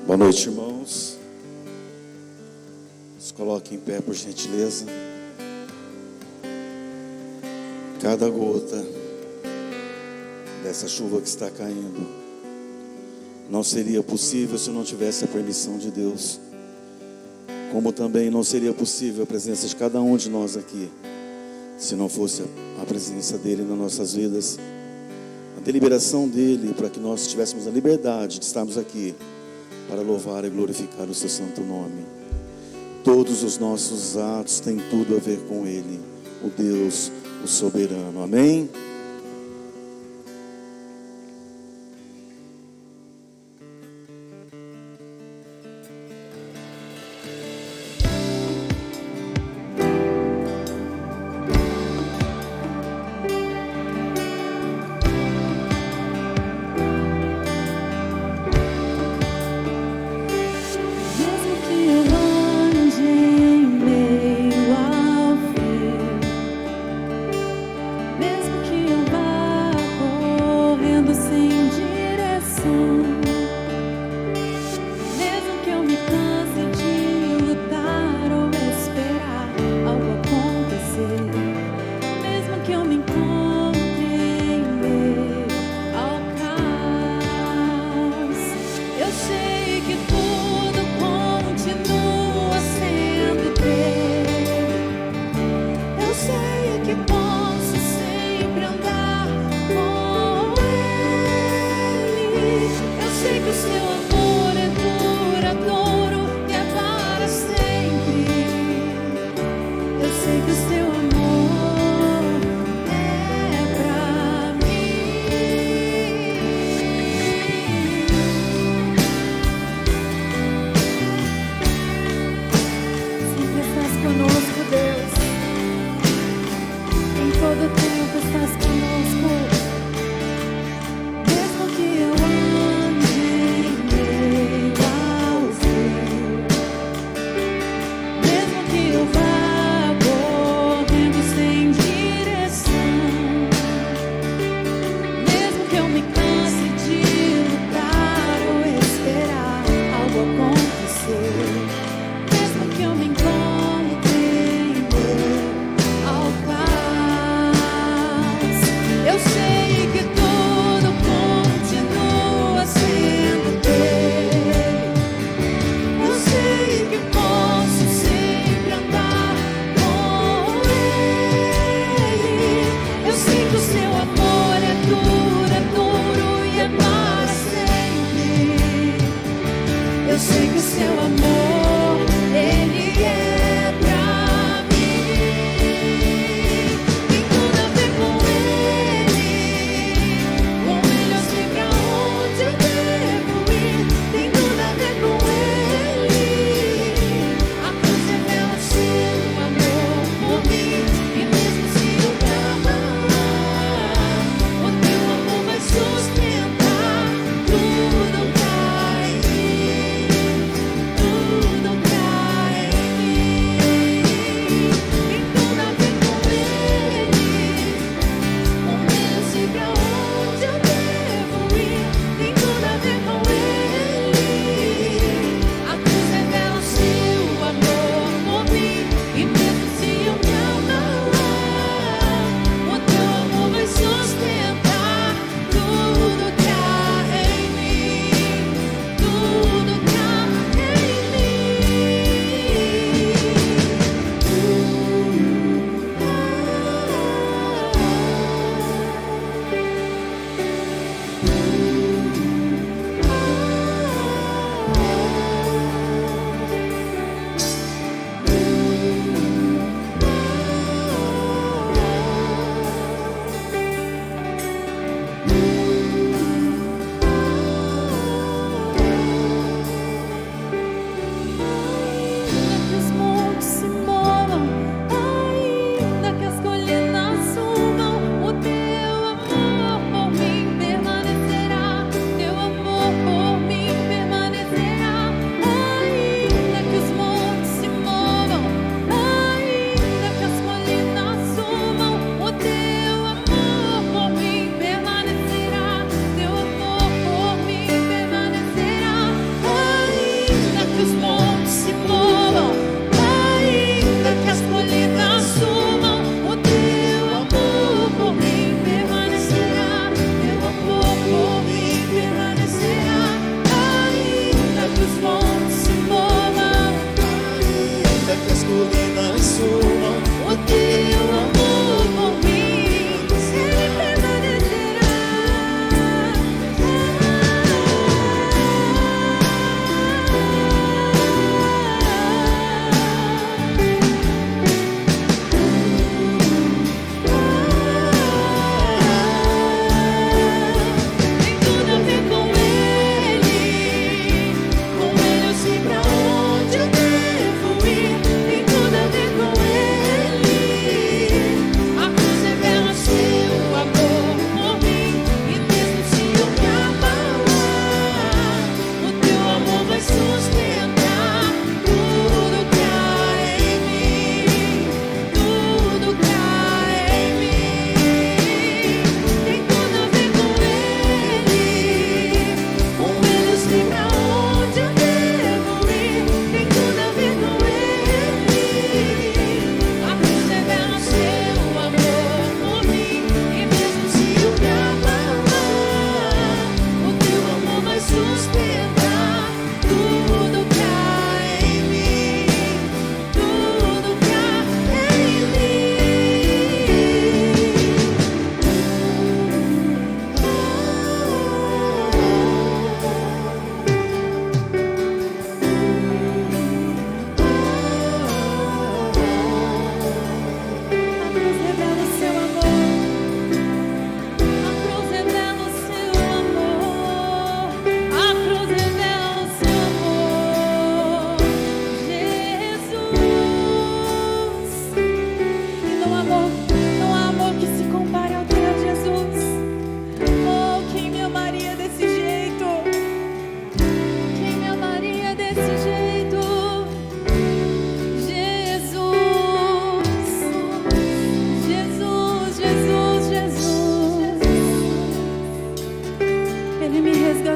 Boa noite, irmãos. Se coloquem em pé, por gentileza. Cada gota dessa chuva que está caindo não seria possível se não tivesse a permissão de Deus. Como também não seria possível a presença de cada um de nós aqui se não fosse a presença dele nas nossas vidas, a deliberação dele para que nós tivéssemos a liberdade de estarmos aqui para louvar e glorificar o seu santo nome. Todos os nossos atos têm tudo a ver com ele, o Deus, o soberano. Amém? Mesmo que eu ande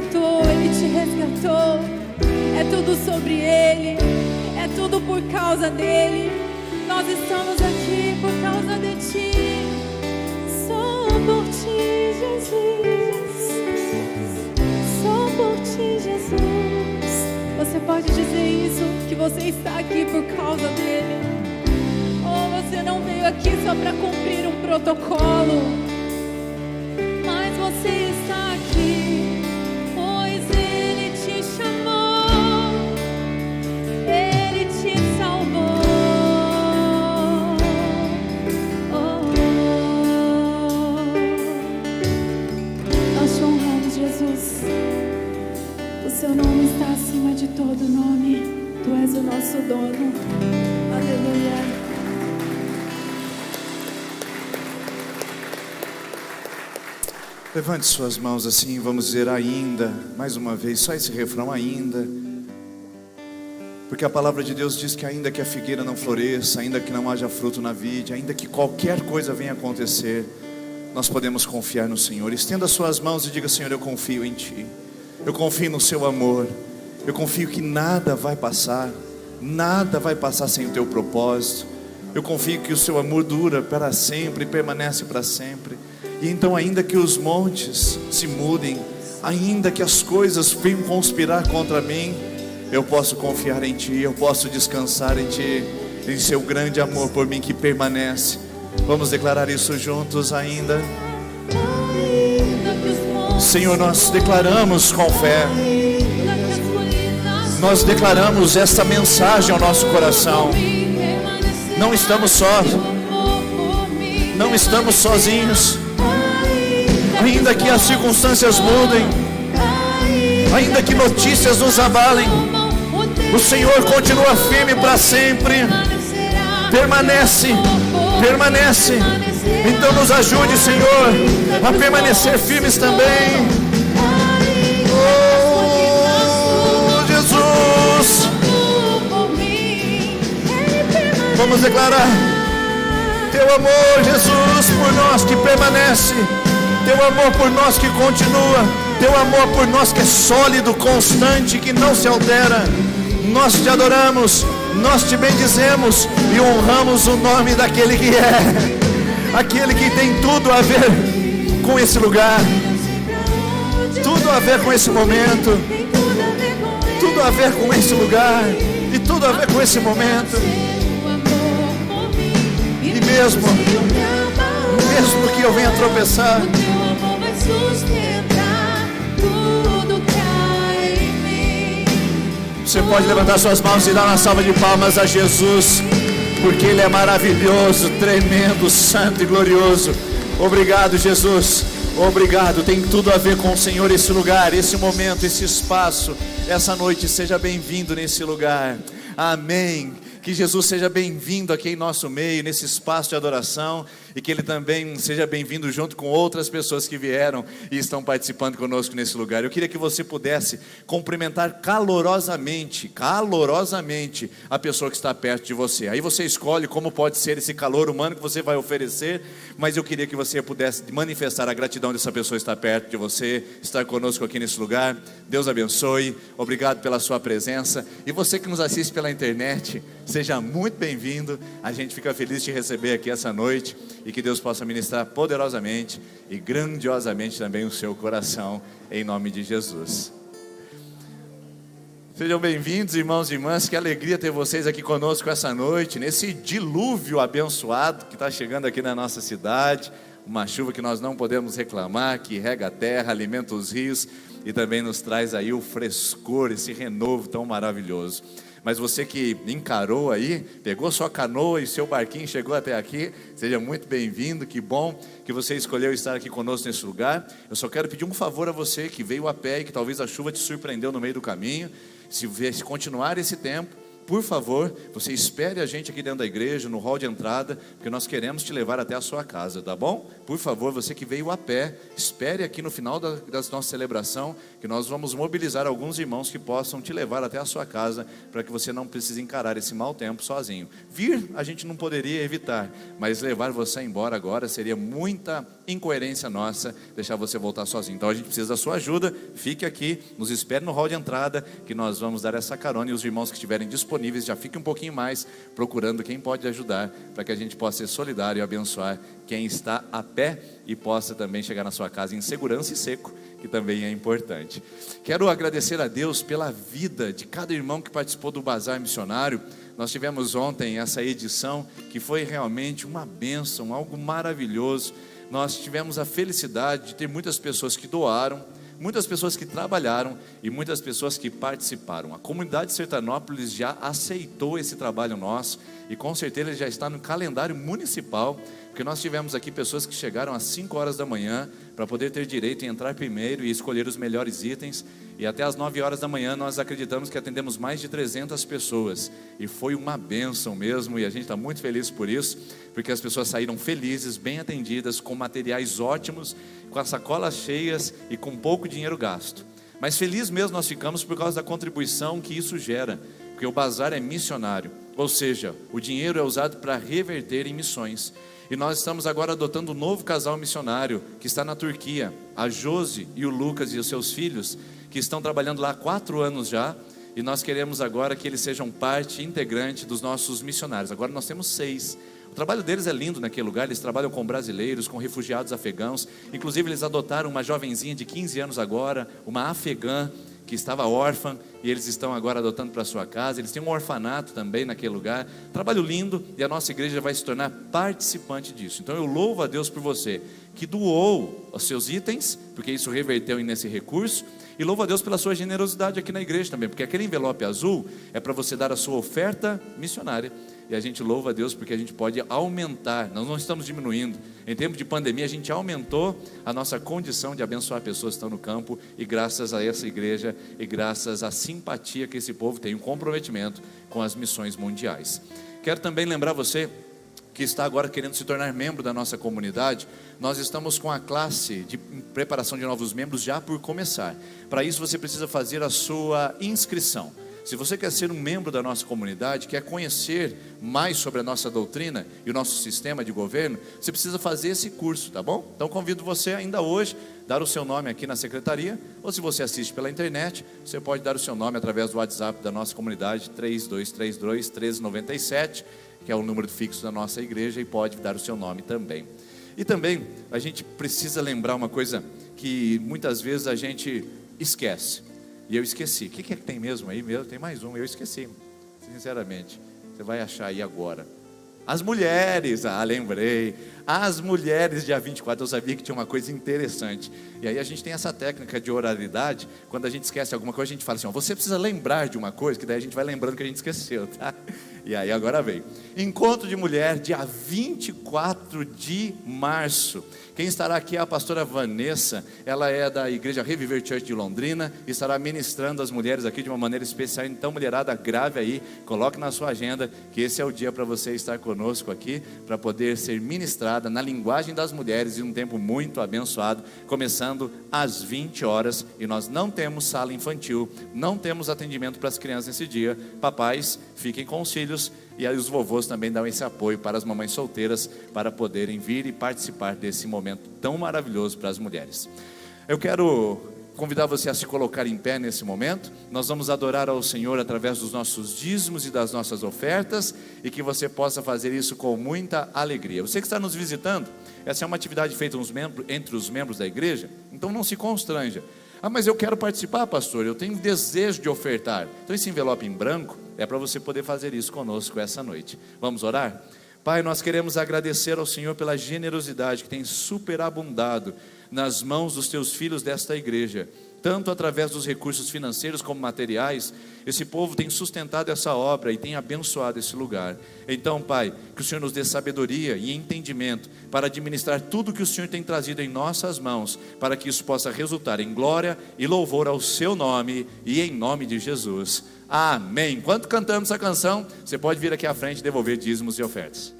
libertou, Ele te resgatou. É tudo sobre Ele, é tudo por causa dEle. Nós estamos aqui por causa de Ti. Só por Ti, Jesus. Só por Ti, Jesus. Você pode dizer isso, que você está aqui por causa dEle. Oh, você não veio aqui só para cumprir um protocolo, mas você está aqui, pois Ele te chamou, Ele te salvou. Nós te honramos, Jesus. O seu nome está acima de todo nome. Tu és o nosso dono. Aleluia. Levante suas mãos assim, vamos dizer ainda, mais uma vez, só esse refrão ainda. Porque a palavra de Deus diz que ainda que a figueira não floresça, ainda que não haja fruto na vide, ainda que qualquer coisa venha acontecer, nós podemos confiar no Senhor. Estenda suas mãos e diga: Senhor, eu confio em Ti. Eu confio no Seu amor. Eu confio que nada vai passar sem o Teu propósito. Eu confio que o Seu amor dura para sempre e permanece para sempre. E então, ainda que os montes se mudem, ainda que as coisas venham conspirar contra mim, eu posso confiar em Ti, eu posso descansar em Ti, em Seu grande amor por mim que permanece. Vamos declarar isso juntos ainda. Senhor, nós declaramos com fé, nós declaramos esta mensagem ao nosso coração. Não estamos sós, não estamos sozinhos. Ainda que as circunstâncias mudem, ainda que notícias nos abalem, o Senhor continua firme para sempre. Permanece. Então nos ajude, Senhor, a permanecer firmes também. Oh, Jesus. Vamos declarar Teu amor, Jesus, por nós que permanece. Teu amor por nós que continua. Teu amor por nós que é sólido, constante, que não se altera. Nós te adoramos, nós te bendizemos e honramos o nome daquele que é, aquele que tem tudo a ver com esse lugar, tudo a ver com esse momento, tudo a ver com esse lugar e tudo a ver com esse momento. E mesmo que eu venha tropeçar, você pode levantar suas mãos e dar uma salva de palmas a Jesus, porque Ele é maravilhoso, tremendo, santo e glorioso. Obrigado, Jesus. Obrigado. Tem tudo a ver com o Senhor esse lugar, esse momento, esse espaço, essa noite. Seja bem-vindo nesse lugar. Amém. Que Jesus seja bem-vindo aqui em nosso meio, nesse espaço de adoração, e que Ele também seja bem-vindo junto com outras pessoas que vieram e estão participando conosco nesse lugar. Eu queria que você pudesse cumprimentar calorosamente a pessoa que está perto de você. Aí você escolhe como pode ser esse calor humano que você vai oferecer, mas eu queria que você pudesse manifestar a gratidão dessa pessoa estar perto de você, estar conosco aqui nesse lugar. Deus abençoe, obrigado pela sua presença. E você que nos assiste pela internet, seja muito bem-vindo. A gente fica feliz de te receber aqui essa noite, e que Deus possa ministrar poderosamente e grandiosamente também o seu coração, em nome de Jesus. Sejam bem-vindos, irmãos e irmãs. Que alegria ter vocês aqui conosco essa noite, nesse dilúvio abençoado que está chegando aqui na nossa cidade. Uma chuva que nós não podemos reclamar, que rega a terra, alimenta os rios e também nos traz aí o frescor, esse renovo tão maravilhoso. Mas você que encarou aí, pegou sua canoa e seu barquinho, chegou até aqui, seja muito bem-vindo. Que bom que você escolheu estar aqui conosco nesse lugar. Eu só quero pedir um favor a você que veio a pé e que talvez a chuva te surpreendeu no meio do caminho. Se continuar esse tempo, por favor, você espere a gente aqui dentro da igreja, no hall de entrada, porque nós queremos te levar até a sua casa, tá bom? Por favor, você que veio a pé, espere aqui no final da nossa celebração, que nós vamos mobilizar alguns irmãos que possam te levar até a sua casa, para que você não precise encarar esse mau tempo sozinho. Vir, a gente não poderia evitar, mas levar você embora agora seria muita incoerência nossa, deixar você voltar sozinho. Então a gente precisa da sua ajuda, fique aqui, nos espere no hall de entrada, que nós vamos dar essa carona, e os irmãos que estiverem disponíveis já fiquem um pouquinho mais procurando quem pode ajudar, para que a gente possa ser solidário e abençoar quem está a pé e possa também chegar na sua casa em segurança e seco, que também é importante. Quero agradecer a Deus pela vida de cada irmão que participou do Bazar Missionário. Nós tivemos ontem essa edição que foi realmente uma bênção, algo maravilhoso. Nós tivemos a felicidade de ter muitas pessoas que doaram, muitas pessoas que trabalharam e muitas pessoas que participaram. A comunidade de Sertanópolis já aceitou esse trabalho nosso e com certeza ele já está no calendário municipal, porque nós tivemos aqui pessoas que chegaram às 5 horas da manhã para poder ter direito em entrar primeiro e escolher os melhores itens, e até às 9 horas da manhã nós acreditamos que atendemos mais de 300 pessoas, e foi uma bênção mesmo, e a gente está muito feliz por isso, porque as pessoas saíram felizes, bem atendidas, com materiais ótimos, com as sacolas cheias e com pouco dinheiro gasto. Mas feliz mesmo nós ficamos por causa da contribuição que isso gera, porque o bazar é missionário, ou seja, o dinheiro é usado para reverter em missões. E nós estamos agora adotando um novo casal missionário que está na Turquia, a Josi e o Lucas e os seus filhos, que estão trabalhando lá há 4 anos já, e nós queremos agora que eles sejam parte integrante dos nossos missionários. Agora nós temos 6. O trabalho deles é lindo naquele lugar, eles trabalham com brasileiros, com refugiados afegãos. Inclusive eles adotaram uma jovenzinha de 15 anos agora, uma afegã, que estava órfã, e eles estão agora adotando para sua casa. Eles têm um orfanato também naquele lugar. Trabalho lindo, e a nossa igreja vai se tornar participante disso. Então eu louvo a Deus por você que doou os seus itens, porque isso reverteu nesse recurso, e louvo a Deus pela sua generosidade aqui na igreja também, porque aquele envelope azul é para você dar a sua oferta missionária. E a gente louva a Deus porque a gente pode aumentar, nós não estamos diminuindo. Em tempo de pandemia a gente aumentou a nossa condição de abençoar pessoas que estão no campo, e graças a essa igreja e graças à simpatia que esse povo tem, um comprometimento com as missões mundiais. Quero também lembrar você que está agora querendo se tornar membro da nossa comunidade. Nós estamos com a classe de preparação de novos membros já por começar. Para isso você precisa fazer a sua inscrição. Se você quer ser um membro da nossa comunidade, quer conhecer mais sobre a nossa doutrina e o nosso sistema de governo, você precisa fazer esse curso, tá bom? Então convido você ainda hoje a dar o seu nome aqui na secretaria, ou se você assiste pela internet, você pode dar o seu nome através do WhatsApp da nossa comunidade, 3232-1397, que é o número fixo da nossa igreja, e pode dar o seu nome também. E também a gente precisa lembrar uma coisa que muitas vezes a gente esquece. E eu esqueci. O que é que tem mesmo aí? Tem mais um, eu esqueci. Sinceramente, você vai achar aí agora. As mulheres, lembrei. As mulheres, dia 24, eu sabia que tinha uma coisa interessante. E aí a gente tem essa técnica de oralidade. Quando a gente esquece alguma coisa, a gente fala assim, você precisa lembrar de uma coisa, que daí a gente vai lembrando que a gente esqueceu, tá? E aí agora veio. Encontro de mulher, dia 24 de março. Quem estará aqui é a pastora Vanessa. Ela é da igreja Reviver Church de Londrina, e estará ministrando as mulheres aqui de uma maneira especial. Então, mulherada, grave aí, coloque na sua agenda que esse é o dia para você estar conosco aqui, para poder ser ministrada na linguagem das mulheres, em um tempo muito abençoado, começando às 20 horas. E nós não temos sala infantil, não temos atendimento para as crianças nesse dia. Papais, fiquem com os filhos, e aí os vovôs também dão esse apoio para as mamães solteiras, para poderem vir e participar desse momento tão maravilhoso para as mulheres. Eu quero convidar você a se colocar em pé nesse momento. Nós vamos adorar ao Senhor através dos nossos dízimos e das nossas ofertas, e que você possa fazer isso com muita alegria. Você que está nos visitando, essa é uma atividade feita entre os membros da igreja, então não se constranja. Mas eu quero participar, pastor, eu tenho desejo de ofertar. Então esse envelope em branco é para você poder fazer isso conosco essa noite. Vamos orar? Pai, nós queremos agradecer ao Senhor pela generosidade que tem superabundado nas mãos dos teus filhos desta igreja. tanto através dos recursos financeiros como materiais. Esse povo tem sustentado essa obra e tem abençoado esse lugar. Então, Pai, que o Senhor nos dê sabedoria e entendimento para administrar tudo que o Senhor tem trazido em nossas mãos, para que isso possa resultar em glória e louvor ao seu nome e em nome de Jesus. Amém. Enquanto cantamos essa canção, você pode vir aqui à frente e devolver dízimos e ofertas.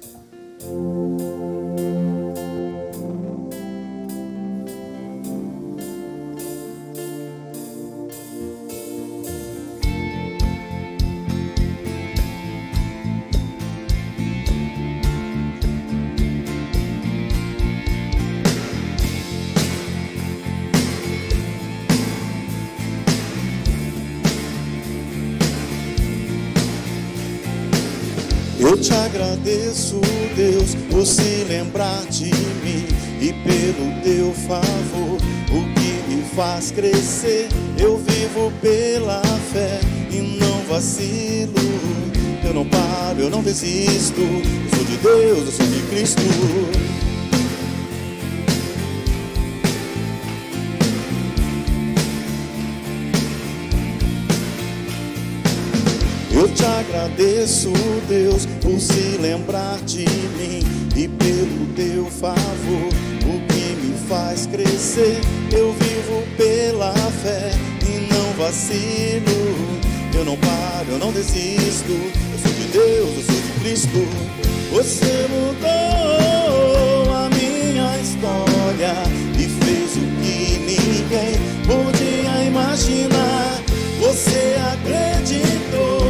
Eu te agradeço, Deus, por se lembrar de mim e pelo teu favor, o que me faz crescer. Eu vivo pela fé e não vacilo. Eu não paro, eu não desisto. Eu sou de Deus, eu sou de Cristo. Eu te agradeço, Deus, por se lembrar de mim e pelo teu favor, o que me faz crescer. Eu vivo pela fé e não vacilo. Eu não paro, eu não desisto. Eu sou de Deus, eu sou de Cristo. Você mudou a minha história e fez o que ninguém podia imaginar. Você acreditou,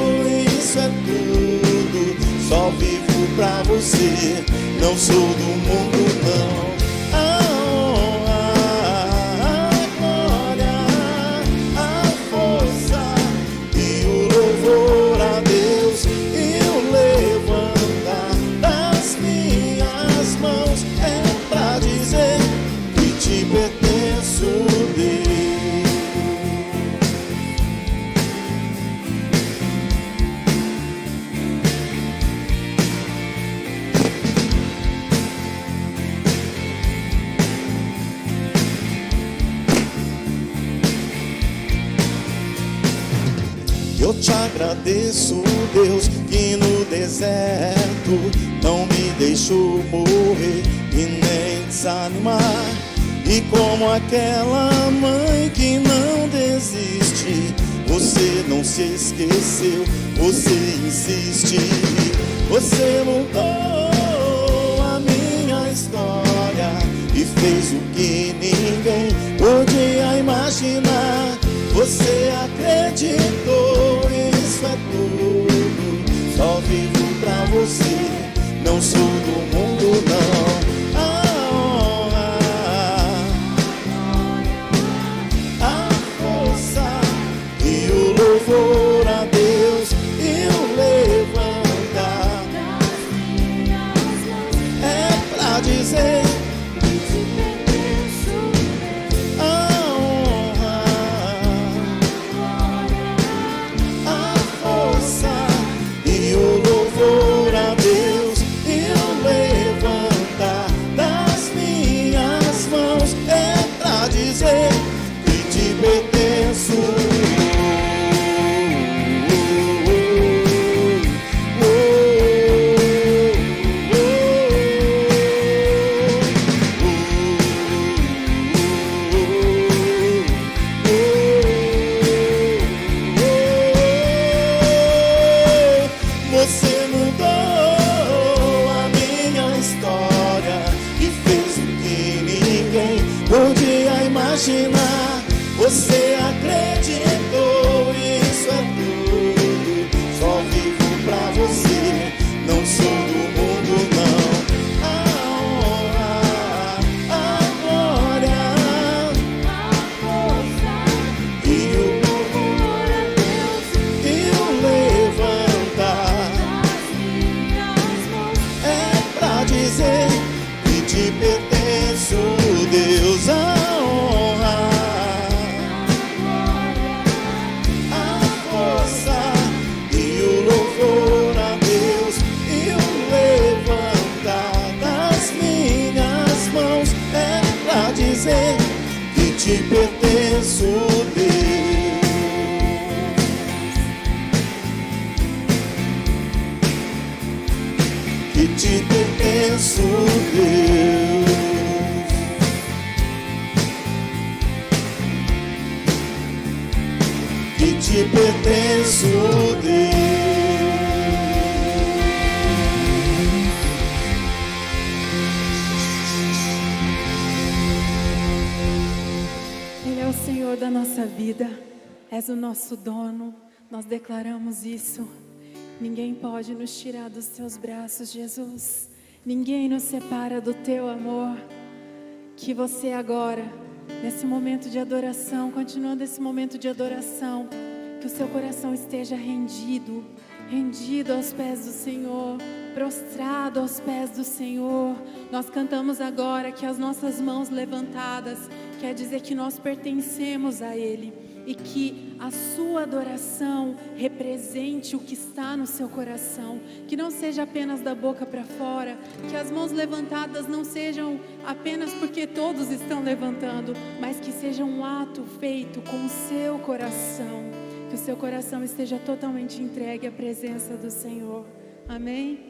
isso é tudo. Só vivo pra você, não sou do mundo não. A honra, a glória, a força e o louvor a Deus e o levantar das minhas mãos é pra dizer que te pertenço, Deus. Eu te agradeço, Deus, que no deserto não me deixou morrer e nem desanimar. E como aquela mãe que não desiste, você não se esqueceu, você insiste. Você mudou a minha história e fez o que ninguém podia imaginar. Você acreditou, isso é tudo. Só vivo pra você, não sou do mundo não. A honra, a força e o louvor a Deus e o levantar é pra dizer pertenço, Deus. Que te pertenço, Deus. Que te pertenço, Deus. Ele é o Senhor da nossa vida, és o nosso dono, nós declaramos isso. Ninguém pode nos tirar dos teus braços, Jesus. Ninguém nos separa do teu amor. Que você agora, nesse momento de adoração, continuando esse momento de adoração, que o seu coração esteja rendido aos pés do Senhor, prostrado aos pés do Senhor. Nós cantamos agora que as nossas mãos levantadas quer dizer que nós pertencemos a Ele e que a sua adoração represente o que está no seu coração, que não seja apenas da boca para fora, que as mãos levantadas não sejam apenas porque todos estão levantando, mas que seja um ato feito com o seu coração, que o seu coração esteja totalmente entregue à presença do Senhor. Amém?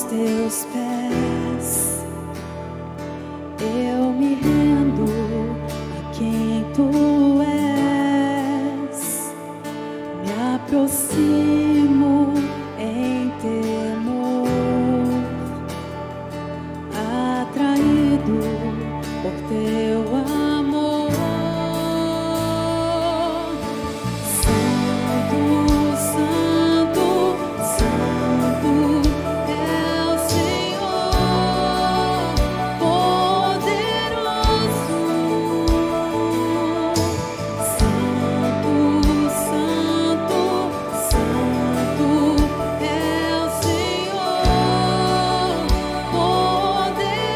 Teus pés, eu me rendo a quem tu és, me aproximo em temor, atraído por teu amor. Santo, Santo, Santo é o Senhor, poderoso. Santo, Santo, Santo é o Senhor, poderoso.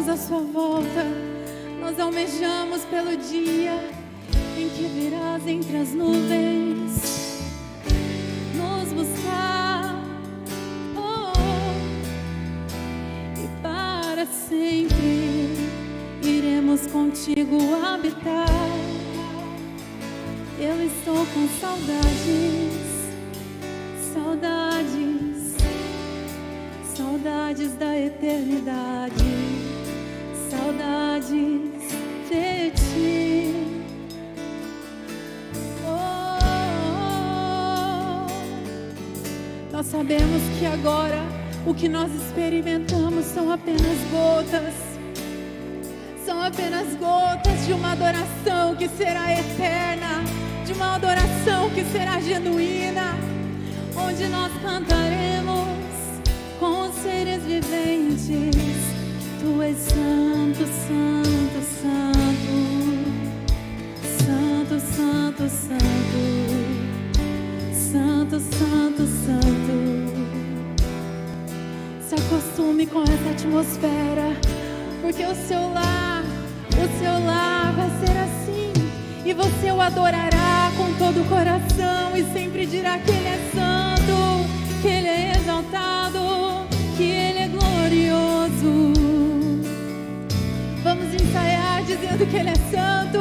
a sua volta. Nós almejamos pelo dia em que virás entre as nuvens nos buscar, e para sempre iremos contigo habitar. Eu estou com saudades, saudades, saudades da eternidade, saudades de ti. Nós sabemos que agora o que nós experimentamos são apenas gotas. São apenas gotas de uma adoração que será eterna, de uma adoração que será genuína, onde nós cantaremos com os seres viventes: Tu és santo, santo, santo, santo, santo, santo, santo, santo, santo. Se acostume com essa atmosfera, porque o seu lar vai ser assim, e você o adorará com todo o coração e sempre dirá que Ele é santo, que Ele é exaltado, que Ele é glorioso. Vamos ensaiar dizendo que Ele é santo.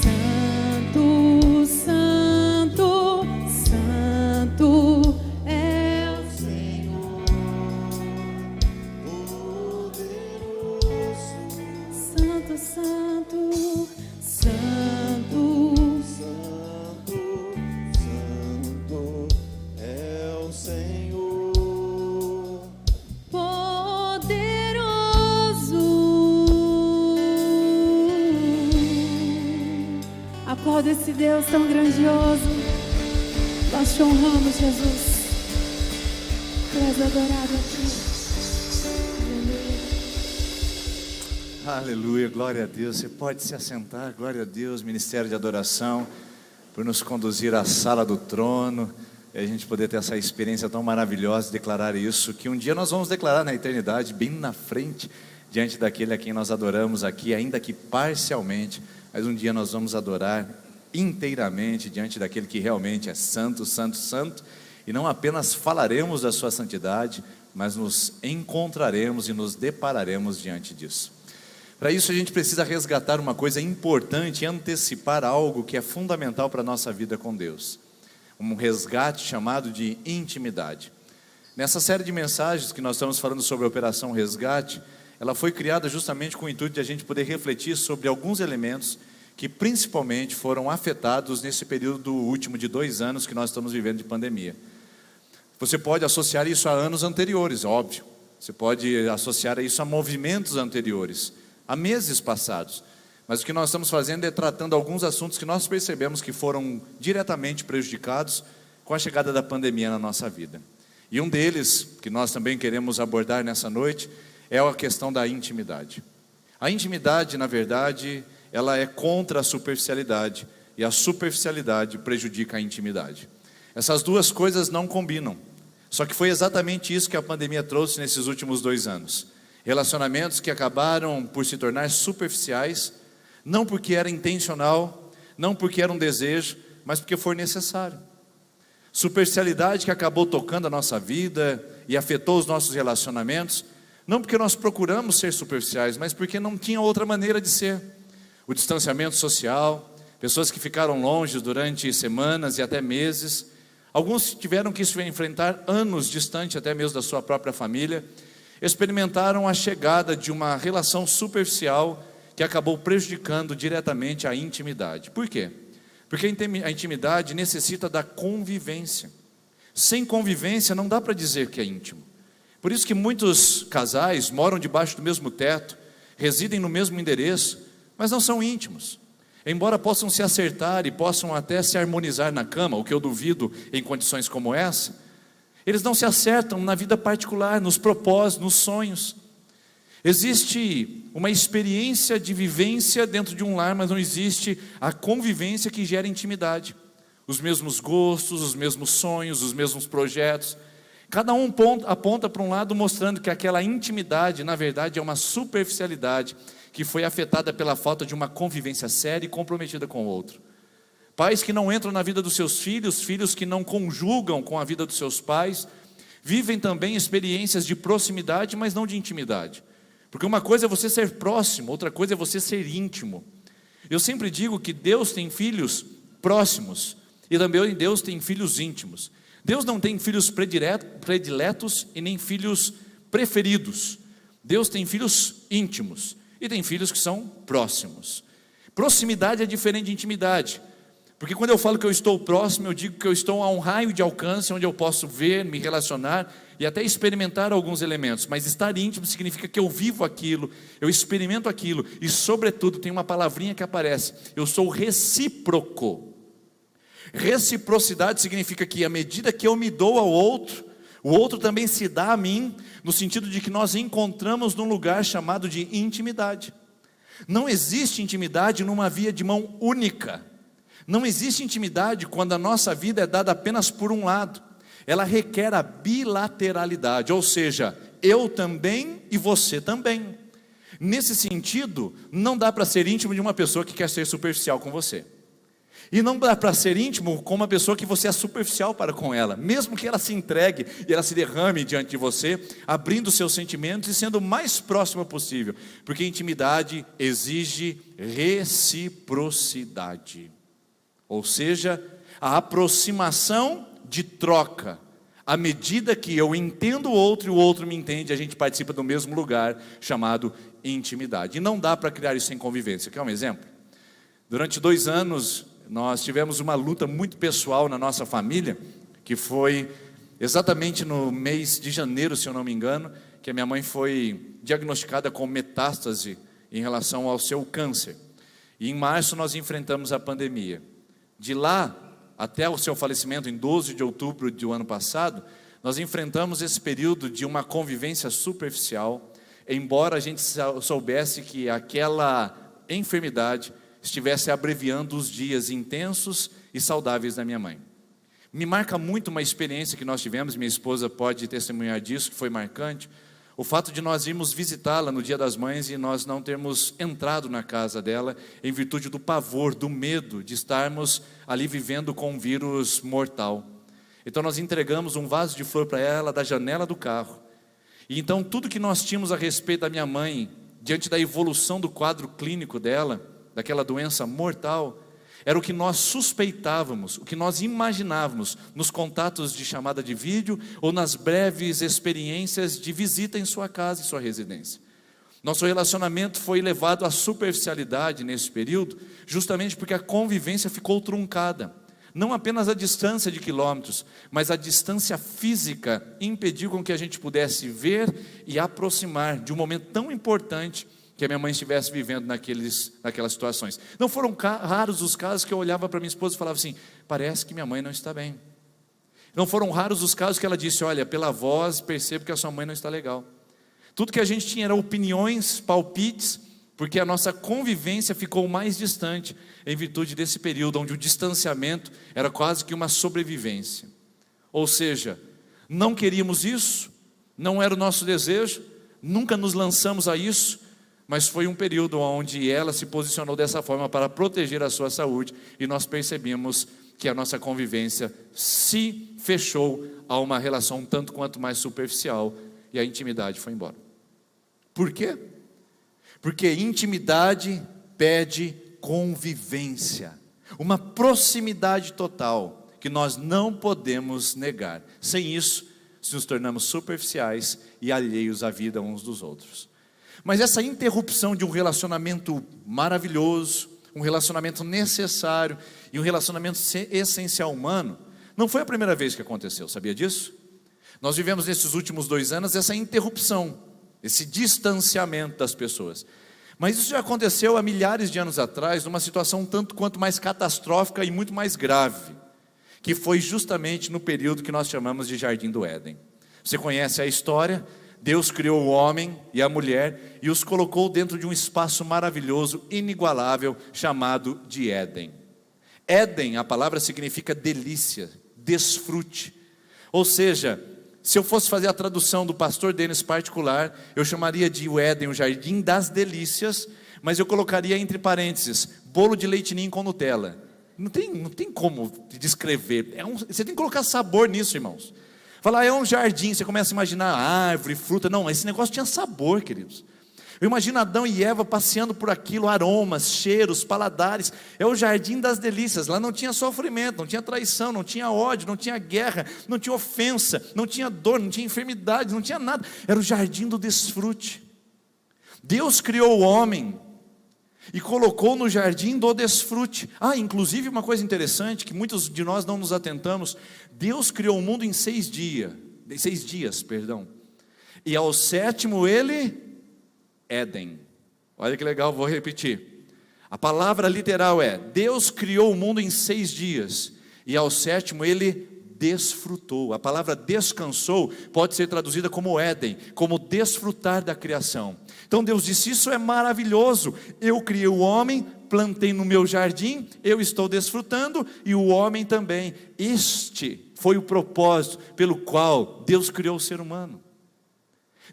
Santo, santo, santo é o Senhor, poderoso. Santo, santo, santo, Santo, Santo é o Senhor. Aplauda esse Deus tão grandioso. Nós te honramos, Jesus. Tu és adorado aqui. Aleluia, glória a Deus. Você pode se assentar, glória a Deus. Ministério de Adoração, por nos conduzir à sala do trono, e a gente poder ter essa experiência tão maravilhosa de declarar isso, que um dia nós vamos declarar na eternidade, bem na frente, diante daquele a quem nós adoramos aqui, ainda que parcialmente, mas um dia nós vamos adorar inteiramente diante daquele que realmente é santo, santo, santo, e não apenas falaremos da sua santidade, mas nos encontraremos e nos depararemos diante disso. Para isso a gente precisa resgatar uma coisa importante e antecipar algo que é fundamental para a nossa vida com Deus. Um resgate chamado de intimidade. Nessa série de mensagens que nós estamos falando sobre a Operação Resgate, ela foi criada justamente com o intuito de a gente poder refletir sobre alguns elementos que principalmente foram afetados nesse período último de 2 anos que nós estamos vivendo de pandemia. Você pode associar isso a anos anteriores, óbvio. Você pode associar isso a movimentos anteriores, a meses passados. Mas o que nós estamos fazendo é tratando alguns assuntos que nós percebemos que foram diretamente prejudicados com a chegada da pandemia na nossa vida. E um deles, que nós também queremos abordar nessa noite, é a questão da intimidade. A intimidade, na verdade, ela é contra a superficialidade, e a superficialidade prejudica a intimidade. Essas duas coisas não combinam. Só que foi exatamente isso que a pandemia trouxe nesses últimos 2 anos. Relacionamentos que acabaram por se tornar superficiais, não porque era intencional, não porque era um desejo, mas porque foi necessário. Superficialidade que acabou tocando a nossa vida e afetou os nossos relacionamentos, não porque nós procuramos ser superficiais, mas porque não tinha outra maneira de ser. O distanciamento social, pessoas que ficaram longe durante semanas e até meses, alguns tiveram que enfrentar anos distante até mesmo da sua própria família, experimentaram a chegada de uma relação superficial que acabou prejudicando diretamente a intimidade. Por quê? Porque a intimidade necessita da convivência. Sem convivência não dá para dizer que é íntimo. Por isso que muitos casais moram debaixo do mesmo teto, residem no mesmo endereço, mas não são íntimos. Embora possam se acertar e possam até se harmonizar na cama, o que eu duvido em condições como essa, eles não se acertam na vida particular, nos propósitos, nos sonhos. Existe uma experiência de vivência dentro de um lar, mas não existe a convivência que gera intimidade. Os mesmos gostos, os mesmos sonhos, os mesmos projetos. Cada um aponta para um lado, mostrando que aquela intimidade, na verdade, é uma superficialidade que foi afetada pela falta de uma convivência séria e comprometida com o outro. Pais que não entram na vida dos seus filhos, filhos que não conjugam com a vida dos seus pais, vivem também experiências de proximidade, mas não de intimidade. Porque uma coisa é você ser próximo, outra coisa é você ser íntimo. Eu sempre digo que Deus tem filhos próximos e também Deus tem filhos íntimos. Deus não tem filhos prediletos e nem filhos preferidos. Deus tem filhos íntimos e tem filhos que são próximos. Proximidade é diferente de intimidade. Porque quando eu falo que eu estou próximo, eu digo que eu estou a um raio de alcance onde eu posso ver, me relacionar e até experimentar alguns elementos. Mas estar íntimo significa que eu vivo aquilo, eu experimento aquilo e, sobretudo, tem uma palavrinha que aparece: eu sou recíproco. Reciprocidade significa que à medida que eu me dou ao outro, o outro também se dá a mim, no sentido de que nós encontramos num lugar chamado de intimidade. Não existe intimidade numa via de mão única. Não existe intimidade quando a nossa vida é dada apenas por um lado. Ela requer a bilateralidade, ou seja, eu também e você também. Nesse sentido, não dá para ser íntimo de uma pessoa que quer ser superficial com você. E não dá para ser íntimo com uma pessoa que você é superficial para com ela, mesmo que ela se entregue e ela se derrame diante de você, abrindo seus sentimentos e sendo o mais próxima possível, porque intimidade exige reciprocidade, ou seja, a aproximação de troca. À medida que eu entendo o outro e o outro me entende, a gente participa do mesmo lugar, chamado intimidade. E não dá para criar isso sem convivência. Quer um exemplo? Durante 2 anos, nós tivemos uma luta muito pessoal na nossa família, que foi exatamente no mês de janeiro, se eu não me engano, que a minha mãe foi diagnosticada com metástase em relação ao seu câncer. E em março nós enfrentamos a pandemia. De lá até o seu falecimento, em 12 de outubro do ano passado, nós enfrentamos esse período de uma convivência superficial, embora a gente soubesse que aquela enfermidade estivesse abreviando os dias intensos e saudáveis da minha mãe. Me marca muito uma experiência que nós tivemos, minha esposa pode testemunhar disso, que foi marcante, o fato de nós irmos visitá-la no Dia das Mães e nós não termos entrado na casa dela em virtude do pavor, do medo de estarmos ali vivendo com um vírus mortal. Então nós entregamos um vaso de flor para ela da janela do carro. E então tudo que nós tínhamos a respeito da minha mãe, diante da evolução do quadro clínico dela, daquela doença mortal, era o que nós suspeitávamos, o que nós imaginávamos nos contatos de chamada de vídeo ou nas breves experiências de visita em sua casa e sua residência. Nosso relacionamento foi levado à superficialidade nesse período, justamente porque a convivência ficou truncada. Não apenas a distância de quilômetros, mas a distância física impediu com que a gente pudesse ver e aproximar de um momento tão importante que a minha mãe estivesse vivendo naquelas situações. Não foram raros os casos que eu olhava para minha esposa e falava assim: parece que minha mãe não está bem. Não foram raros os casos que ela disse: olha, pela voz percebo que a sua mãe não está legal. Tudo que a gente tinha era opiniões, palpites, porque a nossa convivência ficou mais distante em virtude desse período onde o distanciamento era quase que uma sobrevivência. Ou seja, não queríamos isso, não era o nosso desejo, nunca nos lançamos a isso, mas foi um período onde ela se posicionou dessa forma para proteger a sua saúde e nós percebemos que a nossa convivência se fechou a uma relação tanto quanto mais superficial e a intimidade foi embora. Por quê? Porque intimidade pede convivência, uma proximidade total que nós não podemos negar. Sem isso, nos tornamos superficiais e alheios à vida uns dos outros. Mas essa interrupção de um relacionamento maravilhoso, um relacionamento necessário e um relacionamento essencial humano, não foi a primeira vez que aconteceu, sabia disso? Nós vivemos nesses últimos 2 anos essa interrupção, esse distanciamento das pessoas. Mas isso já aconteceu há milhares de anos atrás, numa situação tanto quanto mais catastrófica e muito mais grave, que foi justamente no período que nós chamamos de Jardim do Éden. Você conhece a história? Deus criou o homem e a mulher e os colocou dentro de um espaço maravilhoso, inigualável, chamado de Éden. Éden, a palavra significa delícia, desfrute. Ou seja, se eu fosse fazer a tradução do pastor Denis particular, eu chamaria de o Éden, o jardim das delícias, mas eu colocaria entre parênteses, bolo de leite ninho com Nutella. Não tem como descrever, você tem que colocar sabor nisso, irmãos. Falar, é um jardim, você começa a imaginar árvore, fruta, não, esse negócio tinha sabor, queridos. Eu imagino Adão e Eva passeando por aquilo, aromas, cheiros, paladares. É o jardim das delícias. Lá não tinha sofrimento, não tinha traição, não tinha ódio, não tinha guerra, não tinha ofensa, não tinha dor, não tinha enfermidade, não tinha nada. Era o jardim do desfrute. Deus criou o homem e colocou no jardim do desfrute. Inclusive uma coisa interessante que muitos de nós não nos atentamos. Deus criou o mundo em 6 dias. E ao 7º ele... Éden. Olha que legal, vou repetir. A palavra literal é: Deus criou o mundo em 6 dias e ao 7º ele desfrutou. A palavra descansou pode ser traduzida como Éden, como desfrutar da criação. Então Deus disse: isso é maravilhoso, eu criei o homem, plantei no meu jardim, eu estou desfrutando e o homem também. Este foi o propósito pelo qual Deus criou o ser humano.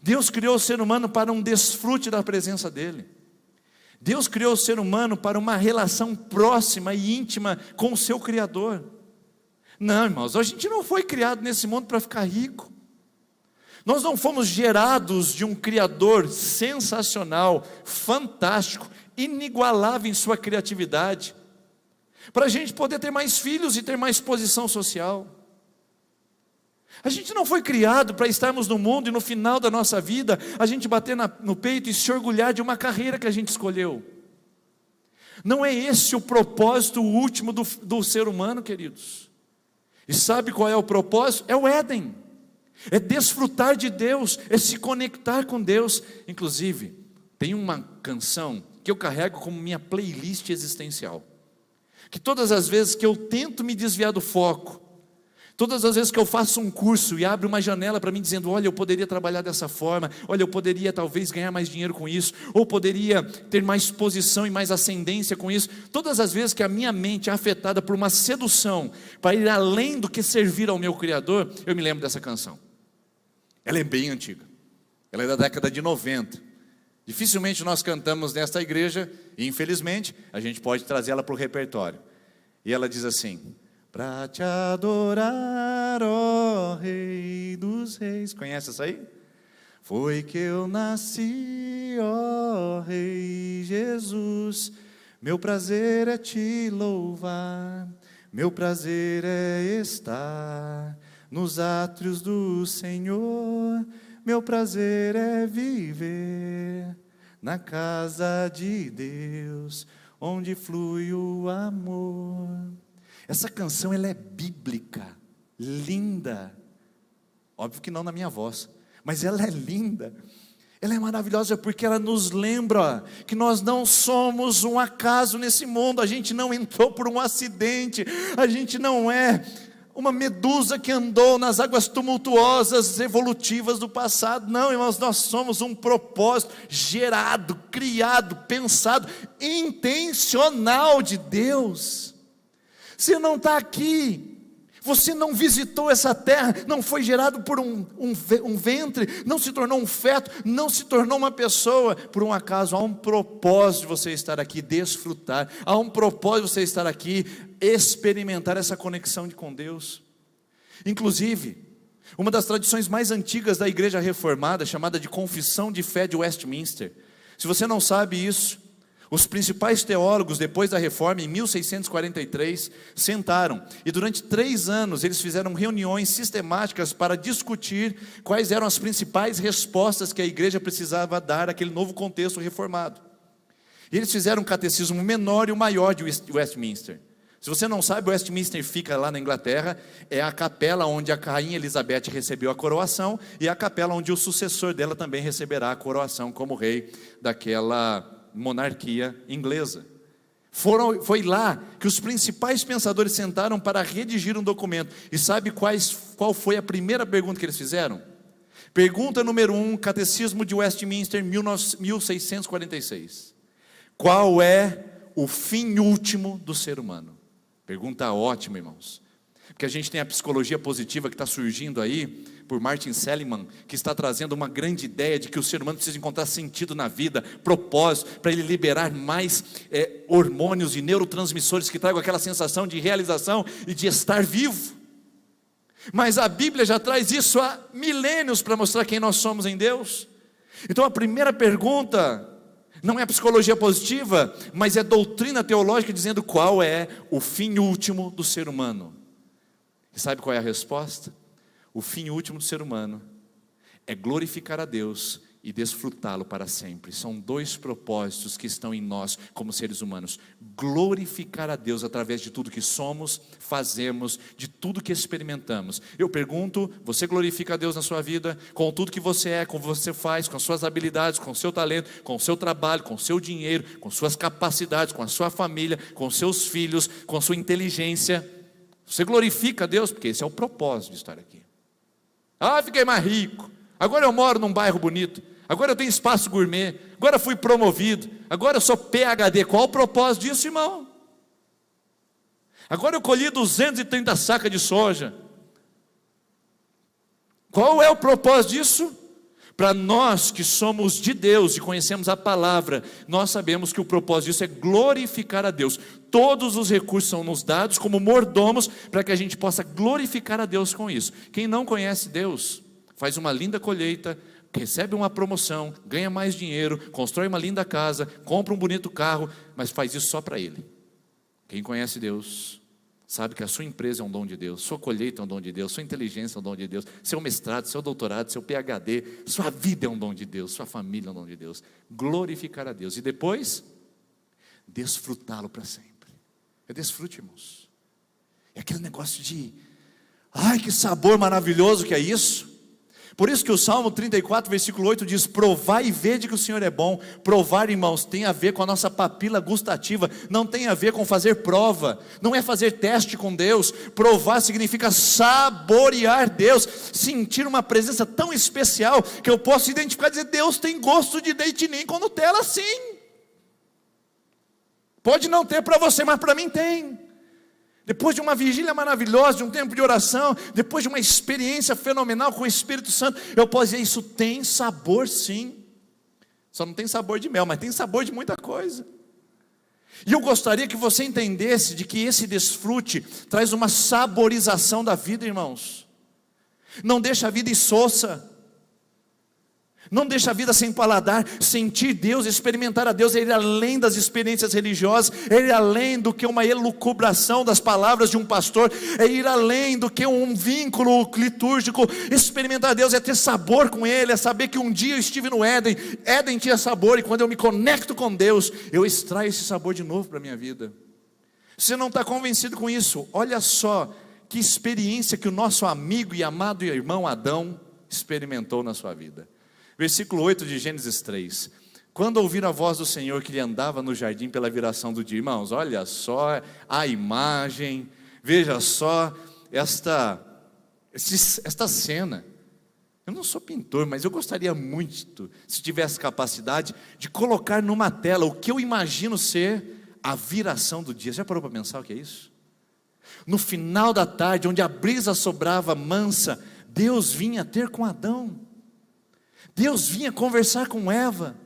Deus criou o ser humano para um desfrute da presença dEle. Deus criou o ser humano para uma relação próxima e íntima com o seu Criador. Não, irmãos, a gente não foi criado nesse mundo para ficar rico. Nós não fomos gerados de um Criador sensacional, fantástico, inigualável em sua criatividade, para a gente poder ter mais filhos e ter mais posição social. A gente não foi criado para estarmos no mundo e no final da nossa vida a gente bater no peito e se orgulhar de uma carreira que a gente escolheu. Não é esse o propósito último do ser humano, queridos. E sabe qual é o propósito? É o Éden. É desfrutar de Deus, é se conectar com Deus. Inclusive, tem uma canção que eu carrego como minha playlist existencial, que todas as vezes que eu tento me desviar do foco, todas as vezes que eu faço um curso e abre uma janela para mim dizendo: olha, eu poderia trabalhar dessa forma, olha, eu poderia talvez ganhar mais dinheiro com isso, ou poderia ter mais posição e mais ascendência com isso, todas as vezes que a minha mente é afetada por uma sedução para ir além do que servir ao meu Criador, eu me lembro dessa canção. Ela é bem antiga, ela é da década de 90, dificilmente nós cantamos nesta igreja, e infelizmente a gente pode trazer ela para o repertório, e ela diz assim: para te adorar, ó Rei dos Reis. Conhece essa aí? Foi que eu nasci, ó Rei Jesus. Meu prazer é te louvar, meu prazer é estar nos átrios do Senhor. Meu prazer é viver na casa de Deus, onde flui o amor. Essa canção, ela é bíblica, linda. Óbvio que não na minha voz, mas ela é linda. Ela é maravilhosa porque ela nos lembra que nós não somos um acaso nesse mundo. A gente não entrou por um acidente. A gente não é uma medusa que andou nas águas tumultuosas, evolutivas do passado. Não, irmãos, nós somos um propósito gerado, criado, pensado, intencional de Deus. Você não está aqui, você não visitou essa terra, não foi gerado por um ventre, não se tornou um feto, não se tornou uma pessoa por um acaso. Há um propósito de você estar aqui, desfrutar, há um propósito de você estar aqui, experimentar essa conexão com Deus. Inclusive, uma das tradições mais antigas da igreja reformada, chamada de Confissão de Fé de Westminster, se você não sabe isso, os principais teólogos, depois da reforma, em 1643, sentaram e durante 3 anos eles fizeram reuniões sistemáticas para discutir quais eram as principais respostas que a igreja precisava dar àquele novo contexto reformado. E eles fizeram um catecismo menor e o maior de Westminster. Se você não sabe, Westminster fica lá na Inglaterra, é a capela onde a rainha Elizabeth recebeu a coroação e a capela onde o sucessor dela também receberá a coroação como rei daquela monarquia inglesa. Foi lá que os principais pensadores sentaram para redigir um documento. E sabe qual foi a primeira pergunta que eles fizeram? Pergunta número 1, Catecismo de Westminster, 1646. Qual é o fim último do ser humano? Pergunta ótima, irmãos. Porque a gente tem a psicologia positiva que está surgindo aí, por Martin Seligman, que está trazendo uma grande ideia de que o ser humano precisa encontrar sentido na vida, propósito, para ele liberar mais hormônios e neurotransmissores que tragam aquela sensação de realização e de estar vivo. Mas a Bíblia já traz isso há milênios para mostrar quem nós somos em Deus. Então a primeira pergunta não é a psicologia positiva, mas é doutrina teológica dizendo qual é o fim último do ser humano. E sabe qual é a resposta? O fim último do ser humano é glorificar a Deus e desfrutá-lo para sempre. São dois propósitos que estão em nós como seres humanos: glorificar a Deus através de tudo que somos, fazemos, de tudo que experimentamos. Eu pergunto, você glorifica a Deus na sua vida, com tudo que você é, com o que você faz, com as suas habilidades, com o seu talento, com o seu trabalho, com o seu dinheiro, com suas capacidades, com a sua família, com seus filhos, com a sua inteligência? Você glorifica a Deus? Porque esse é o propósito de estar aqui. Fiquei mais rico, agora eu moro num bairro bonito, agora eu tenho espaço gourmet, agora fui promovido, agora eu sou PhD. Qual o propósito disso, irmão? Agora eu colhi 230 sacas de soja. Qual é o propósito disso? Para nós que somos de Deus e conhecemos a palavra, nós sabemos que o propósito disso é glorificar a Deus. Todos os recursos são nos dados como mordomos para que a gente possa glorificar a Deus com isso. Quem não conhece Deus faz uma linda colheita, recebe uma promoção, ganha mais dinheiro, constrói uma linda casa, compra um bonito carro, mas faz isso só para ele. Quem conhece Deus sabe que a sua empresa é um dom de Deus, sua colheita é um dom de Deus, sua inteligência é um dom de Deus, seu mestrado, seu doutorado, seu PhD, sua vida é um dom de Deus, sua família é um dom de Deus. Glorificar a Deus e depois desfrutá-lo para sempre. É desfrute, irmãos. É aquele negócio de que sabor maravilhoso que é isso. Por isso que o Salmo 34, versículo 8 diz: provai e vede que o Senhor é bom. Provar, irmãos, tem a ver com a nossa papila gustativa, não tem a ver com fazer prova, não é fazer teste com Deus. Provar significa saborear Deus, sentir uma presença tão especial que eu posso identificar e dizer: Deus tem gosto de leite ninho com Nutella, sim. Pode não ter para você, mas para mim tem. Depois de uma vigília maravilhosa, de um tempo de oração, depois de uma experiência fenomenal com o Espírito Santo, eu posso dizer: isso tem sabor, sim. Só não tem sabor de mel, mas tem sabor de muita coisa. E eu gostaria que você entendesse de que esse desfrute traz uma saborização da vida, irmãos. Não deixa a vida insossa. Não deixa a vida sem paladar. Sentir Deus, experimentar a Deus, é ir além das experiências religiosas, é ir além do que uma elucubração das palavras de um pastor, é ir além do que um vínculo litúrgico. Experimentar a Deus é ter sabor com Ele, é saber que um dia eu estive no Éden, Éden tinha sabor, e quando eu me conecto com Deus, eu extraio esse sabor de novo para a minha vida. Você não está convencido com isso? Olha só que experiência que o nosso amigo e amado irmão Adão experimentou na sua vida. Versículo 8 de Gênesis 3. Quando ouviram a voz do Senhor que ele andava no jardim pela viração do dia. Irmãos, olha só a imagem, veja só esta cena. Eu não sou pintor, mas eu gostaria muito, se tivesse capacidade, de colocar numa tela o que eu imagino ser a viração do dia. Já parou para pensar o que é isso? No final da tarde, onde a brisa sobrava mansa, Deus vinha ter com Adão. Deus vinha conversar com Eva.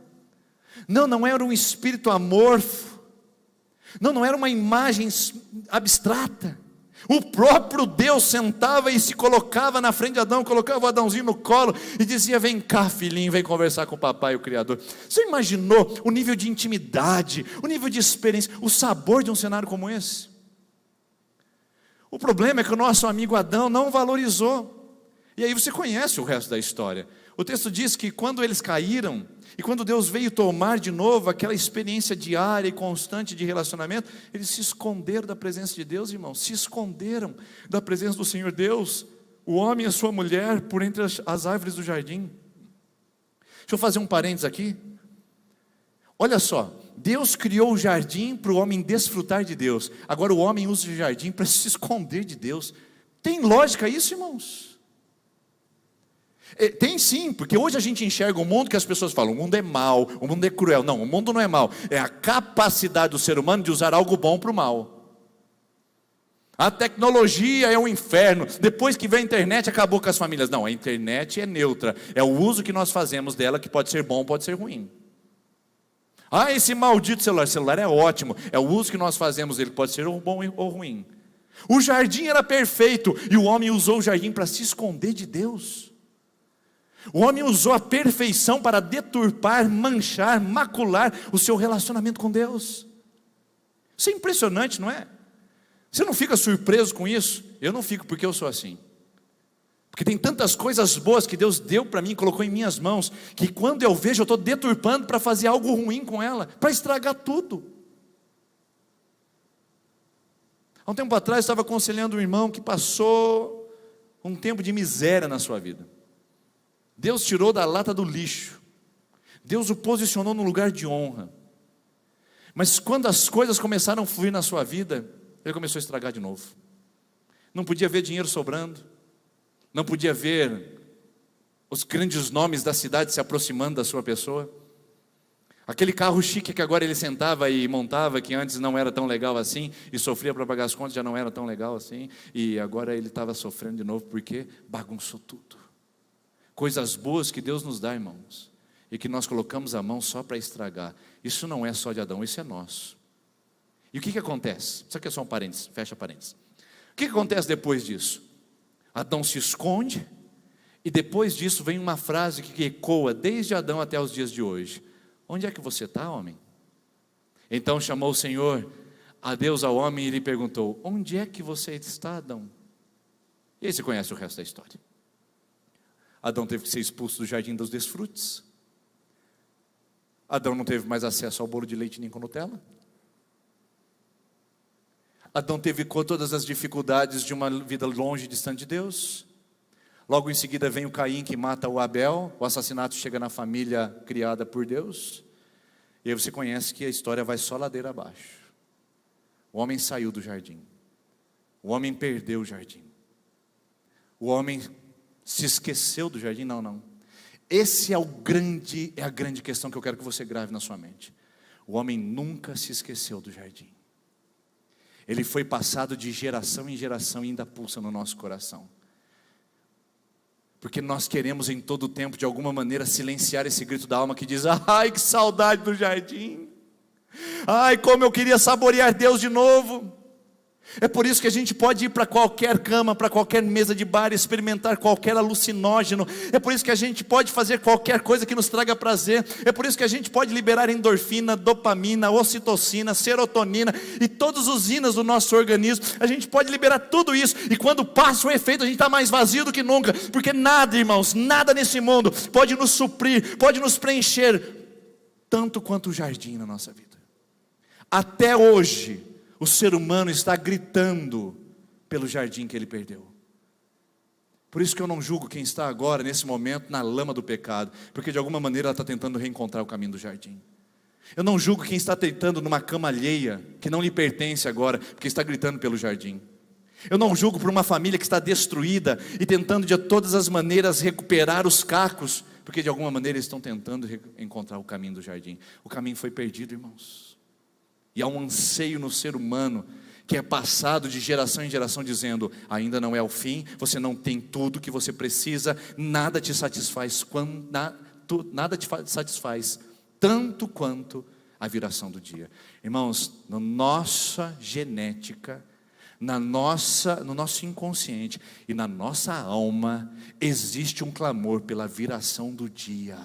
Não era um espírito amorfo. Não era uma imagem abstrata. O próprio Deus sentava e se colocava na frente de Adão, colocava o Adãozinho no colo e dizia: vem cá, filhinho, vem conversar com o papai, o Criador. Você imaginou o nível de intimidade, o nível de experiência, o sabor de um cenário como esse? O problema é que o nosso amigo Adão não valorizou. E aí você conhece o resto da história. O texto diz que quando eles caíram, e quando Deus veio tomar de novo aquela experiência diária e constante de relacionamento, eles se esconderam da presença de Deus, irmãos. Se esconderam da presença do Senhor Deus, o homem e a sua mulher, por entre as árvores do jardim. Deixa eu fazer um parênteses aqui. Olha só, Deus criou o jardim para o homem desfrutar de Deus. Agora o homem usa o jardim para se esconder de Deus. Tem lógica isso, irmãos? Tem sim, porque hoje a gente enxerga o mundo que as pessoas falam: o mundo é mau, o mundo é cruel. Não, o mundo não é mau, é a capacidade do ser humano de usar algo bom para o mal. A tecnologia é um inferno. Depois que veio a internet, acabou com as famílias. Não, a internet é neutra. É o uso que nós fazemos dela, que pode ser bom, pode ser ruim. Ah, esse maldito celular. O celular é ótimo. É o uso que nós fazemos dele, que pode ser ou bom ou ruim. O jardim era perfeito, e o homem usou o jardim para se esconder de Deus. O homem usou a perfeição para deturpar, manchar, macular o seu relacionamento com Deus. Isso é impressionante, não é? Você não fica surpreso com isso? Eu não fico, porque eu sou assim. Porque tem tantas coisas boas que Deus deu para mim, colocou em minhas mãos, que quando eu vejo, eu estou deturpando para fazer algo ruim com ela, para estragar tudo. Há um tempo atrás, eu estava aconselhando um irmão que passou um tempo de miséria na sua vida. Deus tirou da lata do lixo. Deus o posicionou no lugar de honra. Mas quando as coisas começaram a fluir na sua vida, ele começou a estragar de novo. Não podia ver dinheiro sobrando. Não podia ver os grandes nomes da cidade se aproximando da sua pessoa. Aquele carro chique que agora ele sentava e montava, que antes não era tão legal assim, e sofria para pagar as contas, já não era tão legal assim, e agora ele estava sofrendo de novo, porque bagunçou tudo. Coisas boas que Deus nos dá, irmãos, e que nós colocamos a mão só para estragar. Isso não é só de Adão, isso é nosso. E o que acontece? Isso aqui é só um parênteses, fecha parênteses. O que acontece depois disso? Adão se esconde, e depois disso vem uma frase que ecoa desde Adão até os dias de hoje. Onde é que você está, homem? Então chamou o Senhor a Deus ao homem e lhe perguntou: onde é que você está, Adão? E aí você conhece o resto da história. Adão teve que ser expulso do jardim dos desfrutes. Adão não teve mais acesso ao bolo de leite nem com Nutella. Adão teve todas as dificuldades de uma vida longe e distante de Deus. Logo em seguida vem o Caim que mata o Abel. O assassinato chega na família criada por Deus. E aí você conhece que a história vai só ladeira abaixo. O homem saiu do jardim. O homem perdeu o jardim. O homem se esqueceu do jardim. Não. Esse é a grande questão que eu quero que você grave na sua mente. O homem nunca se esqueceu do jardim. Ele foi passado de geração em geração e ainda pulsa no nosso coração. Porque nós queremos em todo tempo, de alguma maneira, silenciar esse grito da alma que diz: ai, que saudade do jardim. Ai, como eu queria saborear Deus de novo. É por isso que a gente pode ir para qualquer cama, para qualquer mesa de bar, experimentar qualquer alucinógeno. É por isso que a gente pode fazer qualquer coisa que nos traga prazer. É por isso que a gente pode liberar endorfina, dopamina, ocitocina, serotonina e todos os hinos do nosso organismo. A gente pode liberar tudo isso, e quando passa o efeito, a gente está mais vazio do que nunca. Porque nada, irmãos, nada nesse mundo pode nos suprir, pode nos preencher tanto quanto o jardim na nossa vida. Até hoje o ser humano está gritando pelo jardim que ele perdeu. Por isso que eu não julgo quem está agora, nesse momento, na lama do pecado, porque de alguma maneira ela está tentando reencontrar o caminho do jardim. Eu não julgo quem está tentando numa cama alheia, que não lhe pertence agora, porque está gritando pelo jardim. Eu não julgo por uma família que está destruída e tentando de todas as maneiras recuperar os cacos, porque de alguma maneira eles estão tentando encontrar o caminho do jardim. O caminho foi perdido, irmãos. E há um anseio no ser humano que é passado de geração em geração dizendo: ainda não é o fim, você não tem tudo que você precisa, nada te satisfaz, nada te satisfaz tanto quanto a viração do dia. Irmãos, na nossa genética, no nosso inconsciente e na nossa alma existe um clamor pela viração do dia.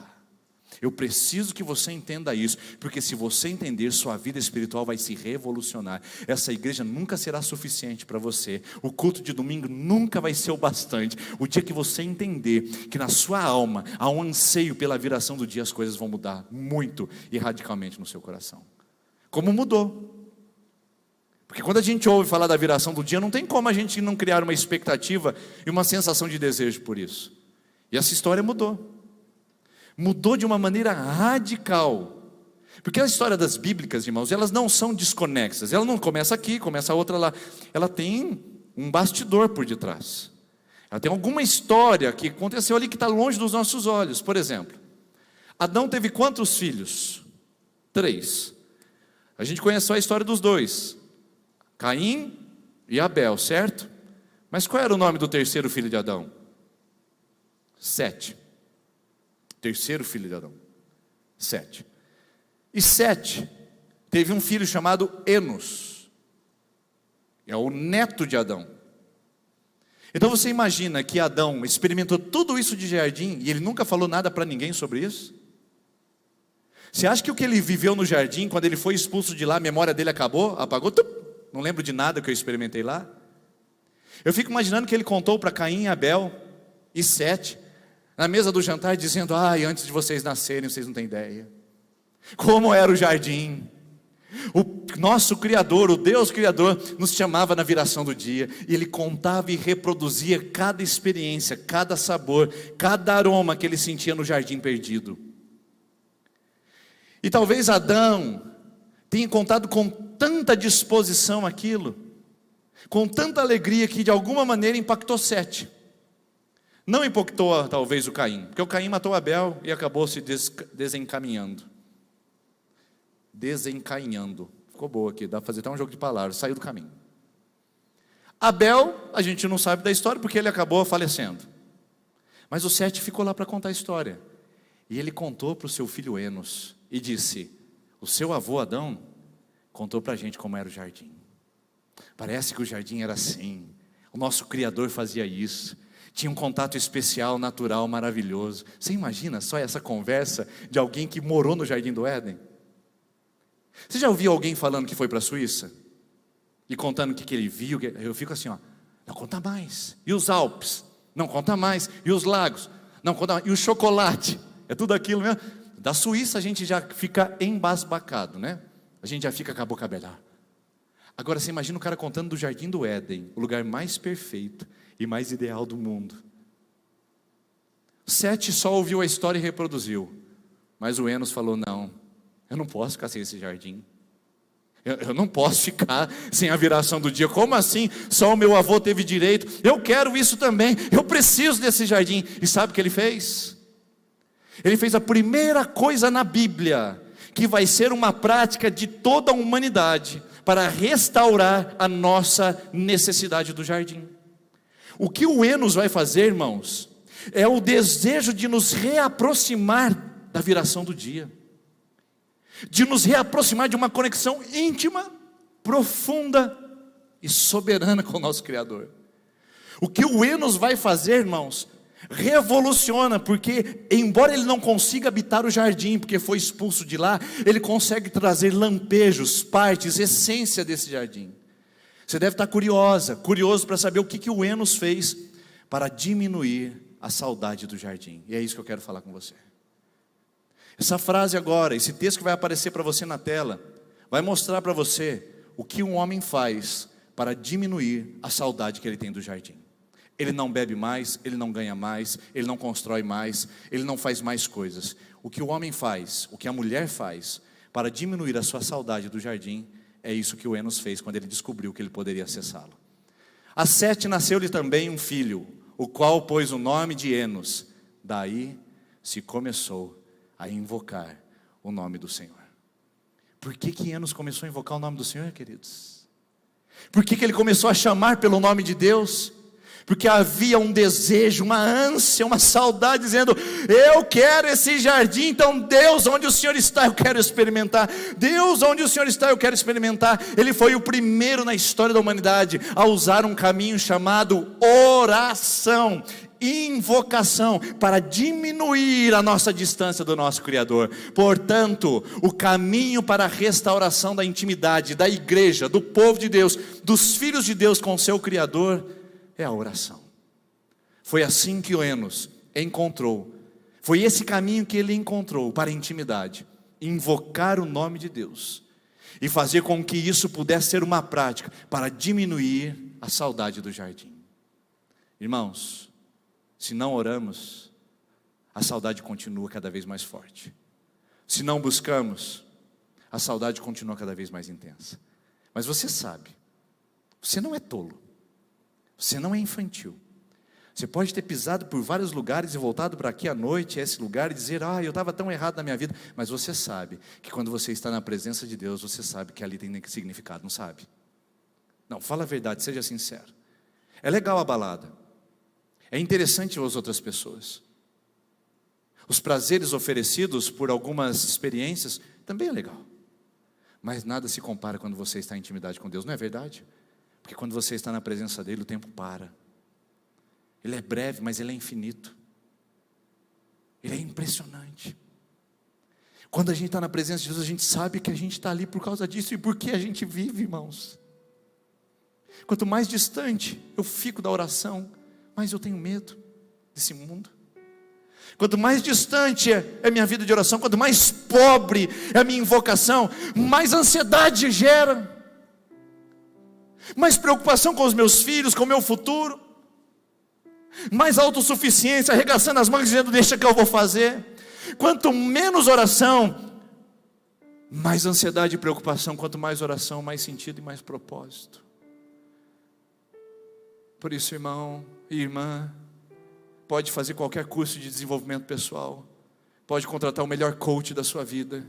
Eu preciso que você entenda isso, porque se você entender, sua vida espiritual vai se revolucionar. Essa igreja nunca será suficiente para você. O culto de domingo nunca vai ser o bastante. O dia que você entender que na sua alma há um anseio pela viração do dia, as coisas vão mudar muito e radicalmente no seu coração. Como mudou? Porque quando a gente ouve falar da viração do dia, não tem como a gente não criar uma expectativa e uma sensação de desejo por isso. E essa história mudou. Mudou de uma maneira radical. Porque a história das bíblicas, irmãos, elas não são desconexas. Ela não começa aqui, começa a outra lá. Ela tem um bastidor por detrás. Ela tem alguma história que aconteceu ali que está longe dos nossos olhos. Por exemplo, Adão teve quantos filhos? 3. A gente conhece só a história dos 2. Caim e Abel, certo? Mas qual era o nome do terceiro filho de Adão? Sete. Terceiro filho de Adão. Sete. E Sete teve um filho chamado Enos. É o neto de Adão. Então você imagina que Adão experimentou tudo isso de jardim e ele nunca falou nada para ninguém sobre isso? Você acha que o que ele viveu no jardim, quando ele foi expulso de lá, a memória dele acabou? Apagou? Não lembro de nada que eu experimentei lá. Eu fico imaginando que ele contou para Caim, Abel e Sete, na mesa do jantar, dizendo: ai, antes de vocês nascerem, vocês não têm ideia como era o jardim. O nosso Criador, o Deus Criador, nos chamava na viração do dia, e Ele contava e reproduzia cada experiência, cada sabor, cada aroma que ele sentia no jardim perdido. E talvez Adão tenha contado com tanta disposição aquilo, com tanta alegria, que de alguma maneira impactou Sete. Não impactou talvez o Caim, porque o Caim matou Abel e acabou se desencaminhando. Desencainhando. Ficou boa aqui, dá para fazer até um jogo de palavras. Saiu do caminho. Abel, a gente não sabe da história porque ele acabou falecendo. Mas o Sete ficou lá para contar a história. E ele contou para o seu filho Enos e disse: o seu avô Adão contou para a gente como era o jardim. Parece que o jardim era assim. O nosso Criador fazia isso. Tinha um contato especial, natural, maravilhoso. Você imagina só essa conversa de alguém que morou no jardim do Éden? Você já ouviu alguém falando que foi para a Suíça? E contando o que ele viu? Eu fico assim, ó, não conta mais. E os Alpes? Não conta mais. E os lagos? Não conta mais. E o chocolate? É tudo aquilo mesmo? Da Suíça a gente já fica embasbacado, né? A gente já fica com a boca aberta. Agora você imagina o cara contando do jardim do Éden, o lugar mais perfeito e mais ideal do mundo. Sete só ouviu a história e reproduziu. Mas o Enos falou: não, eu não posso ficar sem esse jardim. Eu não posso ficar sem a viração do dia. Como assim? Só o meu avô teve direito. Eu quero isso também. Eu preciso desse jardim. E sabe o que ele fez? Ele fez a primeira coisa na Bíblia, que vai ser uma prática de toda a humanidade, para restaurar a nossa necessidade do jardim. O que o Enos vai fazer, irmãos, é o desejo de nos reaproximar da viração do dia, de nos reaproximar de uma conexão íntima, profunda e soberana com o nosso Criador. O que o Enos vai fazer, irmãos, revoluciona, porque embora ele não consiga habitar o jardim, porque foi expulso de lá, ele consegue trazer lampejos, partes, essência desse jardim. Você deve estar curioso para saber o que o Enos fez para diminuir a saudade do jardim. E é isso que eu quero falar com você. Essa frase agora, esse texto que vai aparecer para você na tela, vai mostrar para você o que um homem faz para diminuir a saudade que ele tem do jardim. Ele não bebe mais, ele não ganha mais, ele não constrói mais, ele não faz mais coisas. O que o homem faz, o que a mulher faz para diminuir a sua saudade do jardim, é isso que o Enos fez quando ele descobriu que ele poderia acessá-lo. A Sete nasceu-lhe também um filho, o qual pôs o nome de Enos. Daí se começou a invocar o nome do Senhor. Por que Enos começou a invocar o nome do Senhor, queridos? Por que ele começou a chamar pelo nome de Deus? Porque havia um desejo, uma ânsia, uma saudade, dizendo: eu quero esse jardim. Então Deus, onde o Senhor está, eu quero experimentar. Deus, onde o Senhor está, eu quero experimentar. Ele foi o primeiro na história da humanidade a usar um caminho chamado oração, invocação, para diminuir a nossa distância do nosso Criador. Portanto, o caminho para a restauração da intimidade da igreja, do povo de Deus, dos filhos de Deus com seu Criador, é a oração. Foi assim que o Enos encontrou, foi esse caminho que ele encontrou para a intimidade, invocar o nome de Deus, e fazer com que isso pudesse ser uma prática, para diminuir a saudade do jardim. Irmãos, se não oramos, a saudade continua cada vez mais forte. Se não buscamos, a saudade continua cada vez mais intensa. Mas você sabe, você não é tolo, você não é infantil. Você pode ter pisado por vários lugares e voltado para aqui à noite, a esse lugar, e dizer: eu estava tão errado na minha vida. Mas você sabe que quando você está na presença de Deus, você sabe que ali tem significado, não sabe? Não, fala a verdade, seja sincero. É legal a balada. É interessante as outras pessoas. Os prazeres oferecidos por algumas experiências também é legal. Mas nada se compara quando você está em intimidade com Deus, não é verdade? Porque quando você está na presença dele, o tempo para. Ele é breve, mas ele é infinito. Ele é impressionante. Quando a gente está na presença de Deus, a gente sabe que a gente está ali por causa disso. E por que a gente vive, irmãos? Quanto mais distante eu fico da oração, mais eu tenho medo desse mundo. Quanto mais distante é minha vida de oração, quanto mais pobre é a minha invocação, mais ansiedade gera, mais preocupação com os meus filhos, com o meu futuro, mais autossuficiência, arregaçando as mãos dizendo, deixa que eu vou fazer. Quanto menos oração, mais ansiedade e preocupação. Quanto mais oração, mais sentido e mais propósito. Por isso, irmão e irmã, pode fazer qualquer curso de desenvolvimento pessoal, pode contratar o melhor coach da sua vida,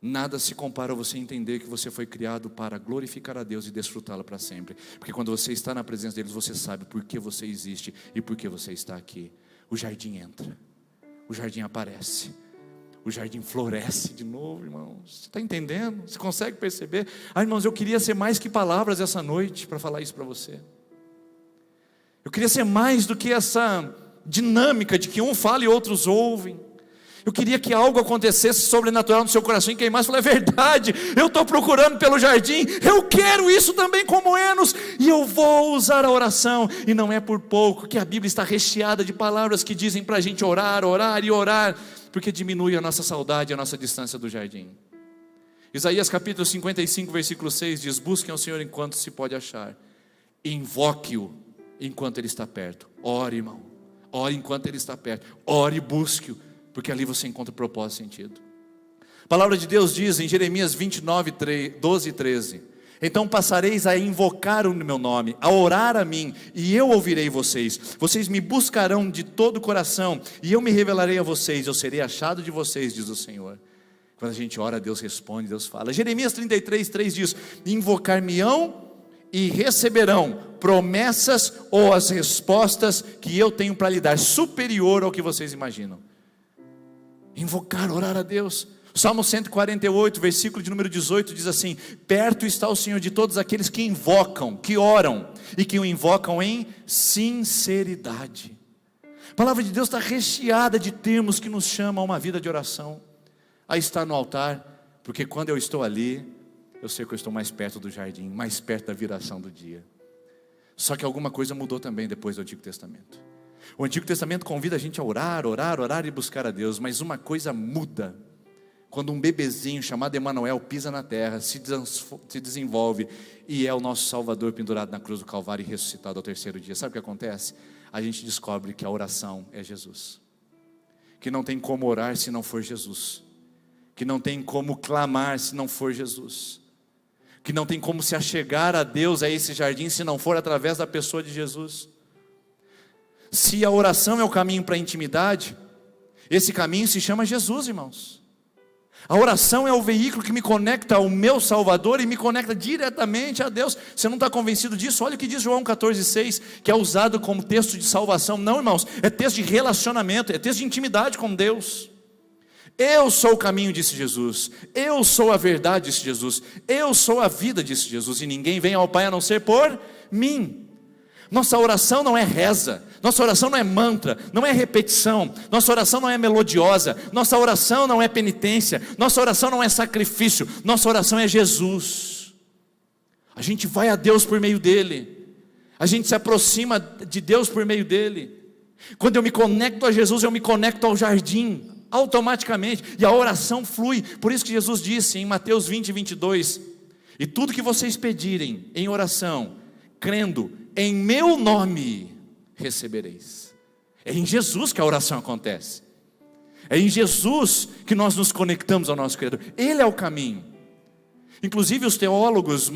nada se compara a você entender que você foi criado para glorificar a Deus e desfrutá-lo para sempre. Porque quando você está na presença deles, você sabe por que você existe e por que você está aqui. O jardim entra, o jardim aparece, o jardim floresce de novo, irmãos. Você está entendendo? Você consegue perceber? Irmãos, eu queria ser mais que palavras essa noite para falar isso para você. Eu queria ser mais do que essa dinâmica de que um fala e outros ouvem. Eu queria que algo acontecesse sobrenatural no seu coração e queimasse. Falei, é verdade, eu estou procurando pelo jardim, eu quero isso também como Enos, e eu vou usar a oração. E não é por pouco que a Bíblia está recheada de palavras que dizem para a gente orar, orar e orar, porque diminui a nossa saudade, a nossa distância do jardim. Isaías capítulo 55, versículo 6 diz, busquem ao Senhor enquanto se pode achar, invoque-o enquanto Ele está perto. Ore, irmão, ore enquanto Ele está perto, ore e busque-o, porque ali você encontra propósito e sentido. A palavra de Deus diz em Jeremias 29, 12 e 13, então passareis a invocar o meu nome, a orar a mim, e eu ouvirei vocês. Vocês me buscarão de todo o coração, e eu me revelarei a vocês, eu serei achado de vocês, diz o Senhor. Quando a gente ora, Deus responde, Deus fala. Jeremias 33, 3 diz, invocar-me-ão e receberão promessas ou as respostas que eu tenho para lhe dar, superior ao que vocês imaginam. Invocar, orar a Deus. Salmo 148, versículo de número 18 diz assim, perto está o Senhor de todos aqueles que invocam, que oram e que o invocam em sinceridade. A palavra de Deus está recheada de termos que nos chamam a uma vida de oração, a estar no altar, porque quando eu estou ali, eu sei que eu estou mais perto do jardim, mais perto da viração do dia. Só que alguma coisa mudou também depois do Antigo Testamento. O Antigo Testamento convida a gente a orar, orar, orar e buscar a Deus, mas uma coisa muda quando um bebezinho chamado Emanuel pisa na terra, se desenvolve e é o nosso Salvador pendurado na cruz do Calvário e ressuscitado ao terceiro dia. Sabe o que acontece? A gente descobre que a oração é Jesus, que não tem como orar se não for Jesus, que não tem como clamar se não for Jesus, que não tem como se achegar a Deus, a esse jardim, se não for através da pessoa de Jesus. Se a oração é o caminho para a intimidade, esse caminho se chama Jesus, irmãos. A oração é o veículo que me conecta ao meu Salvador e me conecta diretamente a Deus. Você não está convencido disso? Olha o que diz João 14,6, que é usado como texto de salvação. Não, irmãos, é texto de relacionamento, é texto de intimidade com Deus. Eu sou o caminho, disse Jesus. Eu sou a verdade, disse Jesus. Eu sou a vida, disse Jesus. E ninguém vem ao Pai a não ser por mim. Nossa oração não é reza, nossa oração não é mantra, não é repetição, nossa oração não é melodiosa, nossa oração não é penitência, nossa oração não é sacrifício, nossa oração é Jesus. A gente vai a Deus por meio dele, a gente se aproxima de Deus por meio dele. Quando eu me conecto a Jesus, eu me conecto ao jardim, automaticamente, e a oração flui. Por isso que Jesus disse em Mateus 20, 22, e tudo que vocês pedirem em oração, crendo em meu nome, recebereis. É em Jesus que a oração acontece. É em Jesus que nós nos conectamos ao nosso Criador. Ele é o caminho. Inclusive os teólogos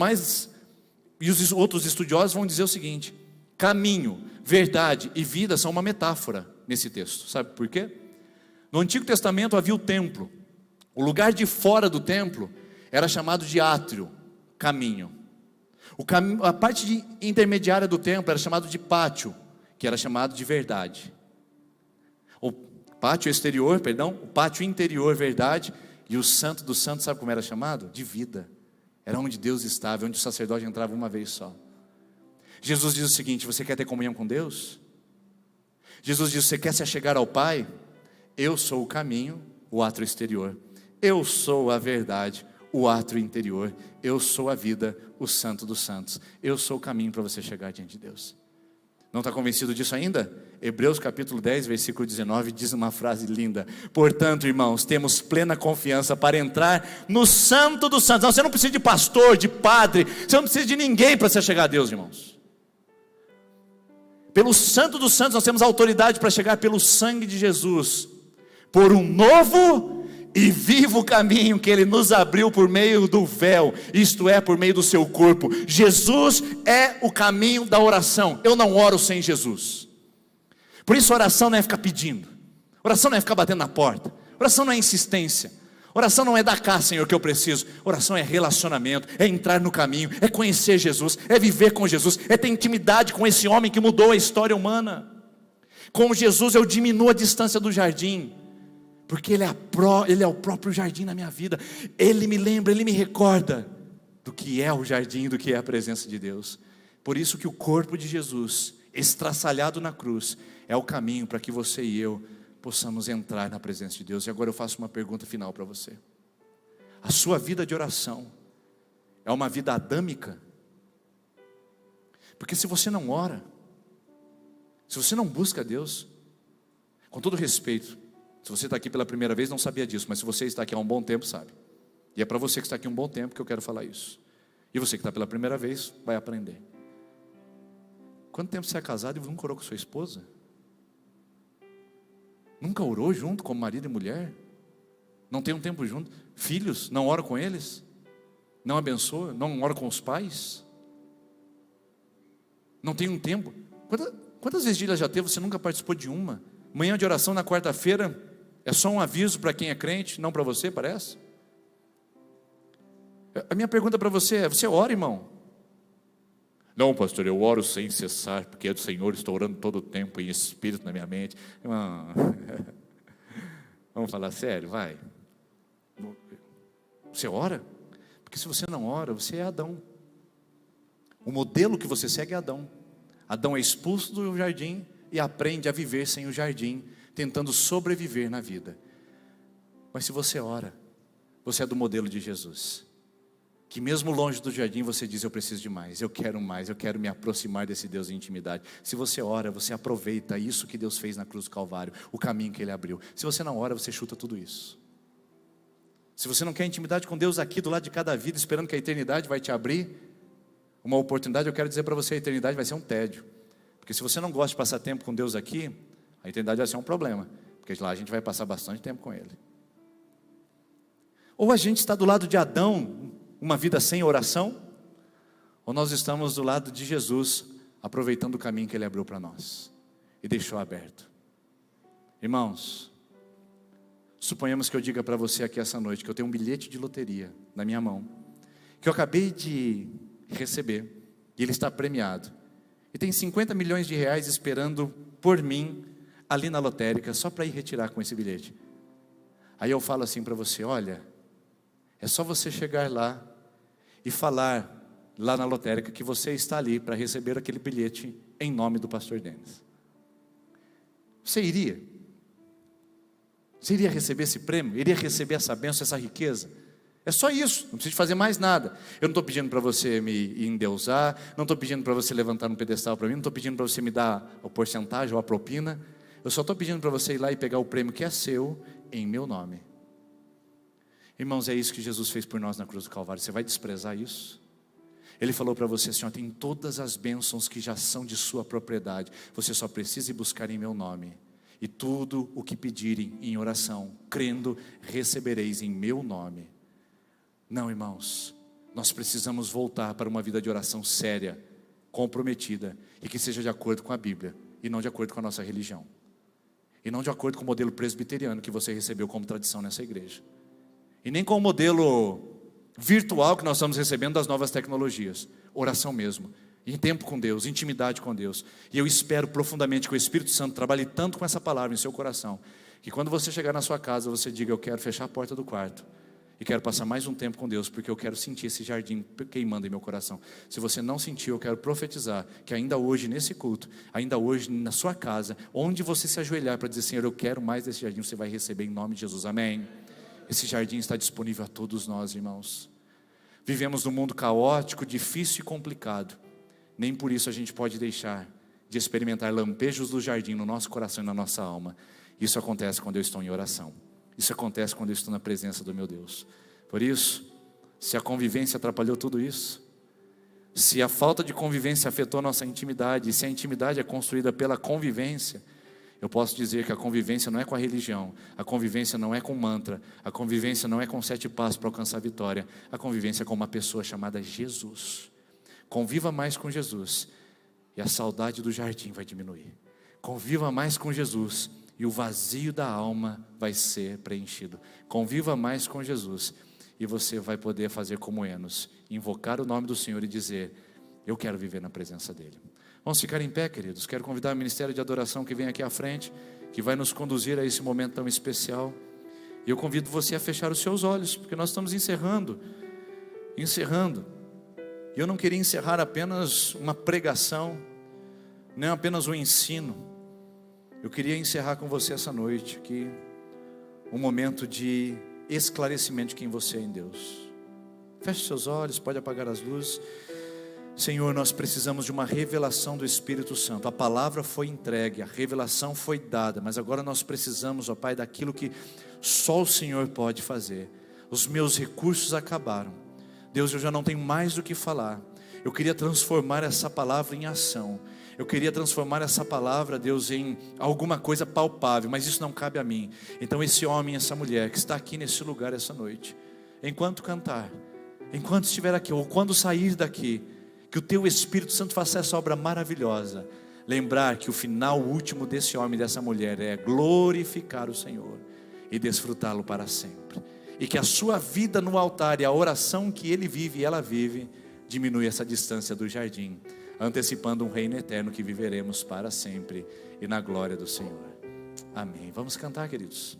e os outros estudiosos vão dizer o seguinte: caminho, verdade e vida são uma metáfora nesse texto. Sabe por quê? No Antigo Testamento havia o templo. O lugar de fora do templo era chamado de átrio, caminho. A parte intermediária do templo era chamado de pátio, que era chamado de verdade. O pátio exterior, perdão, o pátio interior, verdade, e o santo dos santos, sabe como era chamado? De vida. Era onde Deus estava, onde o sacerdote entrava uma vez só. Jesus diz o seguinte: você quer ter comunhão com Deus? Jesus diz: você quer se achegar ao Pai? Eu sou o caminho, o átrio exterior. Eu sou a verdade, o átrio interior. Eu sou a vida, o santo dos santos. Eu sou o caminho para você chegar diante de Deus. Não está convencido disso ainda? Hebreus capítulo 10, versículo 19, diz uma frase linda: portanto, irmãos, temos plena confiança para entrar no santo dos santos. Não, você não precisa de pastor, de padre, você não precisa de ninguém para se chegar a Deus, irmãos. Pelo santo dos santos nós temos autoridade para chegar pelo sangue de Jesus, por um novo e vivo caminho que Ele nos abriu por meio do véu, isto é, por meio do seu corpo. Jesus é o caminho da oração. Eu não oro sem Jesus. Por isso oração não é ficar pedindo, oração não é ficar batendo na porta, oração não é insistência, oração não é dar cá, Senhor, que eu preciso. Oração é relacionamento, é entrar no caminho, é conhecer Jesus, é viver com Jesus, é ter intimidade com esse homem que mudou a história humana. Com Jesus eu diminuo a distância do jardim, porque Ele é o próprio jardim na minha vida. Ele me lembra, Ele me recorda do que é o jardim, do que é a presença de Deus. Por isso que o corpo de Jesus, estraçalhado na cruz, é o caminho para que você e eu possamos entrar na presença de Deus. E agora eu faço uma pergunta final para você: a sua vida de oração é uma vida adâmica? Porque se você não ora, se você não busca Deus, com todo respeito, se você está aqui pela primeira vez não sabia disso, mas se você está aqui há um bom tempo sabe. E é para você que está aqui há um bom tempo que eu quero falar isso. E você que está pela primeira vez vai aprender. Quanto tempo você é casado e nunca orou com sua esposa? Nunca orou junto como marido e mulher? Não tem um tempo junto? Filhos, não ora com eles? Não abençoa? Não ora com os pais? Não tem um tempo? Quantas vigílias já teve, você nunca participou de uma? Manhã de oração na quarta-feira é só um aviso para quem é crente, não para você, parece? A minha pergunta para você é: você ora, irmão? Não, pastor, eu oro sem cessar, porque é do Senhor, estou orando todo o tempo em espírito na minha mente. Vamos falar sério, vai. Você ora? Porque se você não ora, você é Adão. O modelo que você segue é Adão. Adão é expulso do jardim e aprende a viver sem o jardim, tentando sobreviver na vida. Mas se você ora, você é do modelo de Jesus, que mesmo longe do jardim você diz: eu preciso de mais, eu quero me aproximar desse Deus em intimidade. Se você ora, você aproveita isso que Deus fez na cruz do Calvário, o caminho que Ele abriu. Se você não ora, você chuta tudo isso. Se você não quer intimidade com Deus aqui do lado de cada vida, esperando que a eternidade vai te abrir uma oportunidade, eu quero dizer para você: a eternidade vai ser um tédio. Porque se você não gosta de passar tempo com Deus aqui, a eternidade vai ser um problema, porque lá a gente vai passar bastante tempo com Ele. Ou a gente está do lado de Adão, uma vida sem oração, ou nós estamos do lado de Jesus, aproveitando o caminho que Ele abriu para nós e deixou aberto. Irmãos, suponhamos que eu diga para você aqui essa noite que eu tenho um bilhete de loteria na minha mão, que eu acabei de receber, e ele está premiado, e tem 50 milhões de reais esperando por mim ali na lotérica, só para ir retirar com esse bilhete. Aí eu falo assim para você: olha, é só você chegar lá e falar lá na lotérica que você está ali para receber aquele bilhete em nome do pastor Denis. Você iria? Você iria receber esse prêmio? Iria receber essa bênção, essa riqueza? É só isso, não precisa fazer mais nada. Eu não estou pedindo para você me endeusar, não estou pedindo para você levantar um pedestal para mim, não estou pedindo para você me dar a porcentagem ou a propina. Eu só estou pedindo para você ir lá e pegar o prêmio que é seu, em meu nome. Irmãos, é isso que Jesus fez por nós na cruz do Calvário. Você vai desprezar isso? Ele falou para você assim: ó, tem todas as bênçãos que já são de sua propriedade, você só precisa ir buscar em meu nome, e tudo o que pedirem em oração, crendo, recebereis em meu nome. Não, irmãos, nós precisamos voltar para uma vida de oração séria, comprometida, e que seja de acordo com a Bíblia, e não de acordo com a nossa religião, e não de acordo com o modelo presbiteriano que você recebeu como tradição nessa igreja, e nem com o modelo virtual que nós estamos recebendo das novas tecnologias. oração mesmo, em tempo com Deus, intimidade com Deus. E eu espero profundamente que o Espírito Santo trabalhe tanto com essa palavra em seu coração, que quando você chegar na sua casa, você diga: eu quero fechar a porta do quarto e quero passar mais um tempo com Deus, porque eu quero sentir esse jardim queimando em meu coração. Se você não sentiu, eu quero profetizar que ainda hoje nesse culto, ainda hoje na sua casa, onde você se ajoelhar para dizer: Senhor, eu quero mais desse jardim, você vai receber em nome de Jesus, amém? Esse jardim está disponível a todos nós, irmãos. Vivemos num mundo caótico, difícil e complicado. Nem por isso a gente pode deixar de experimentar lampejos do jardim no nosso coração e na nossa alma. Isso acontece quando eu estou em oração. Isso acontece quando eu estou na presença do meu Deus. Por isso, se a convivência atrapalhou tudo isso, se a falta de convivência afetou nossa intimidade, se a intimidade é construída pela convivência, eu posso dizer que a convivência não é com a religião, a convivência não é com mantra, a convivência não é com 7 passos para alcançar a vitória, a convivência é com uma pessoa chamada Jesus. Conviva mais com Jesus e a saudade do jardim vai diminuir. Conviva mais com Jesus e o vazio da alma vai ser preenchido. Conviva mais com Jesus e você vai poder fazer como Enos, invocar o nome do Senhor e dizer: eu quero viver na presença dEle. Vamos ficar em pé, queridos. Quero convidar o Ministério de Adoração que vem aqui à frente, que vai nos conduzir a esse momento tão especial. E eu convido você a fechar os seus olhos, porque nós estamos encerrando. E eu não queria encerrar apenas uma pregação, nem apenas um ensino. Eu queria encerrar com você essa noite aqui um momento de esclarecimento de quem você é em Deus. Feche seus olhos, pode apagar as luzes. Senhor, nós precisamos de uma revelação do Espírito Santo. A palavra foi entregue, a revelação foi dada, mas agora nós precisamos, ó Pai, daquilo que só o Senhor pode fazer. Os meus recursos acabaram. Deus, eu já não tenho mais o que falar. Eu queria transformar essa palavra em ação. Eu queria transformar essa palavra, Deus, em alguma coisa palpável, mas isso não cabe a mim. Então esse homem, essa mulher que está aqui nesse lugar essa noite, enquanto cantar, enquanto estiver aqui, ou quando sair daqui, que o Teu Espírito Santo faça essa obra maravilhosa. Lembrar que o final último desse homem e dessa mulher é glorificar o Senhor e desfrutá-lo para sempre. E que a sua vida no altar e a oração que ele vive e ela vive, diminui essa distância do jardim, antecipando um reino eterno que viveremos para sempre e na glória do Senhor. Amém. Vamos cantar, queridos.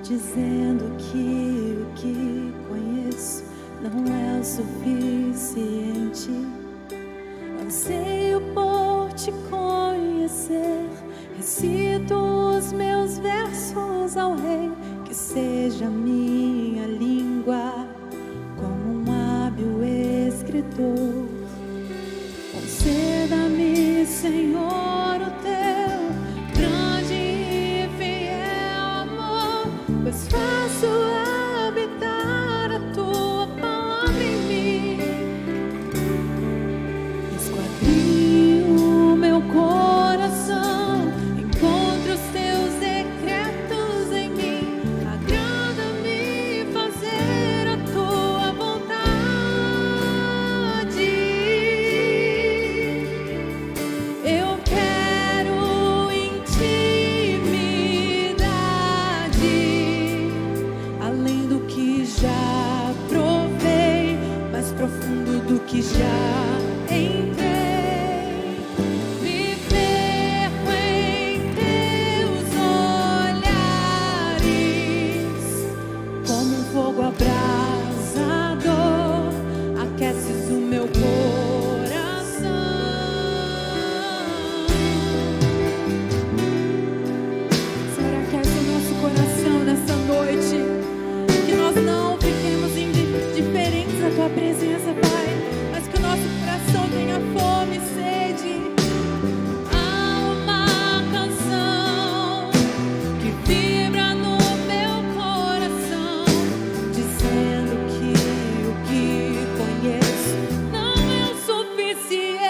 Dizendo que o que conheço não é o suficiente. Anseio por te conhecer, recito os meus versos ao Rei, que seja minha língua como um hábil escritor. Conceda-me, Senhor, o teu grande e fiel amor, pois faço habitar a tua palavra em mim. Esquadrinho meu coração, encontro os teus decretos em mim. Agrada-me fazer a tua vontade. Eu quero intimidade, além do que já provei, mais profundo do que já entrei. Me perco em teus olhares, como um fogo abrasador, aqueces o meu coração. Senhor, aquece o nosso coração nessa noite, que nós não fiquemos indiferentes à tua presença, Pai, mas que o nosso coração tenha fome e sede. Há uma canção que vibra no meu coração, dizendo que o que conheço não é o suficiente.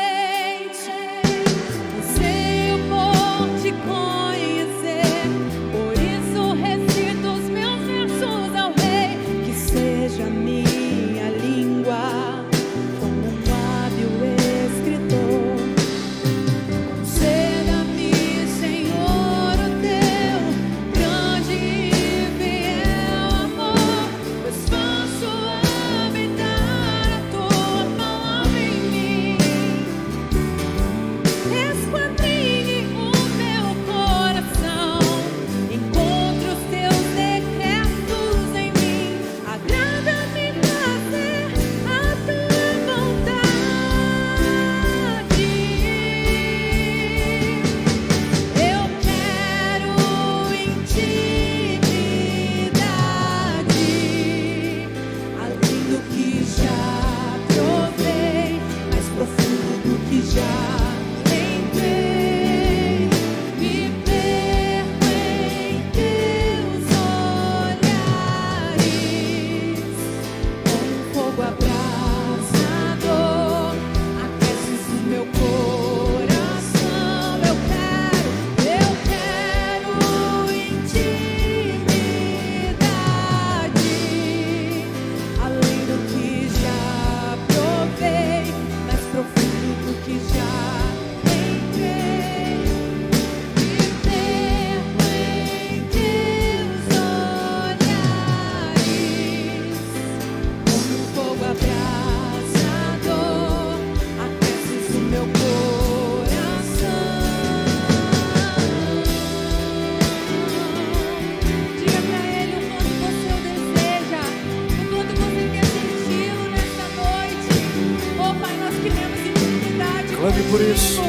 Clame por isso.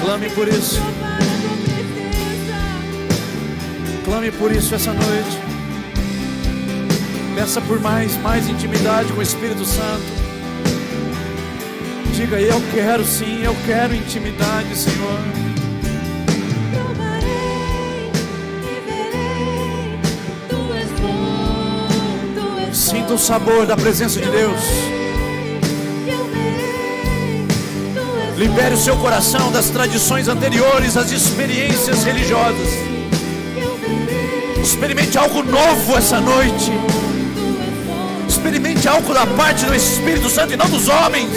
Clame por isso. Clame por isso essa noite. Peça por mais intimidade com o Espírito Santo. Diga: eu quero sim, eu quero intimidade, Senhor. Sinta o sabor da presença de Deus. Libere o seu coração das tradições anteriores, às experiências religiosas. Experimente algo novo essa noite. Experimente algo da parte do Espírito Santo e não dos homens.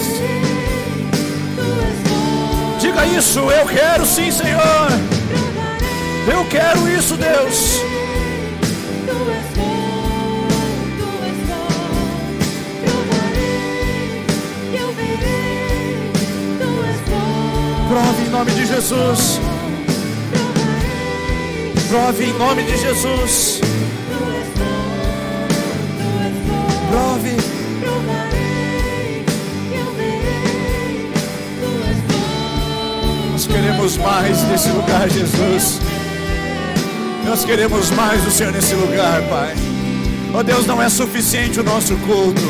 Diga isso: eu quero sim, Senhor. Eu quero isso, Deus. Prove em nome de Jesus. Prove em nome de Jesus. Prove. Nós queremos mais desse lugar, Jesus. Nós queremos mais do Senhor nesse lugar, Pai. Oh Deus, não é suficiente o nosso culto.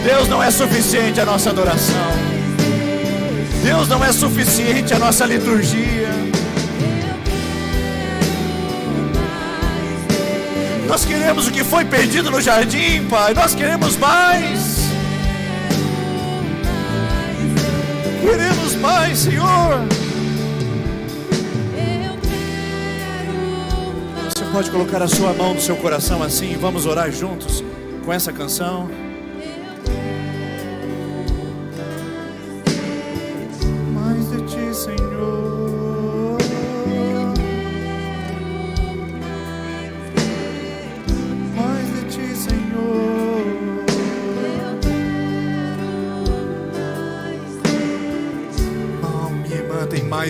Deus, não é suficiente a nossa adoração. Deus, não é suficiente a nossa liturgia. Nós queremos o que foi perdido no jardim, Pai. Nós queremos mais. Queremos mais, Senhor. Você pode colocar a sua mão no seu coração assim. Vamos orar juntos com essa canção.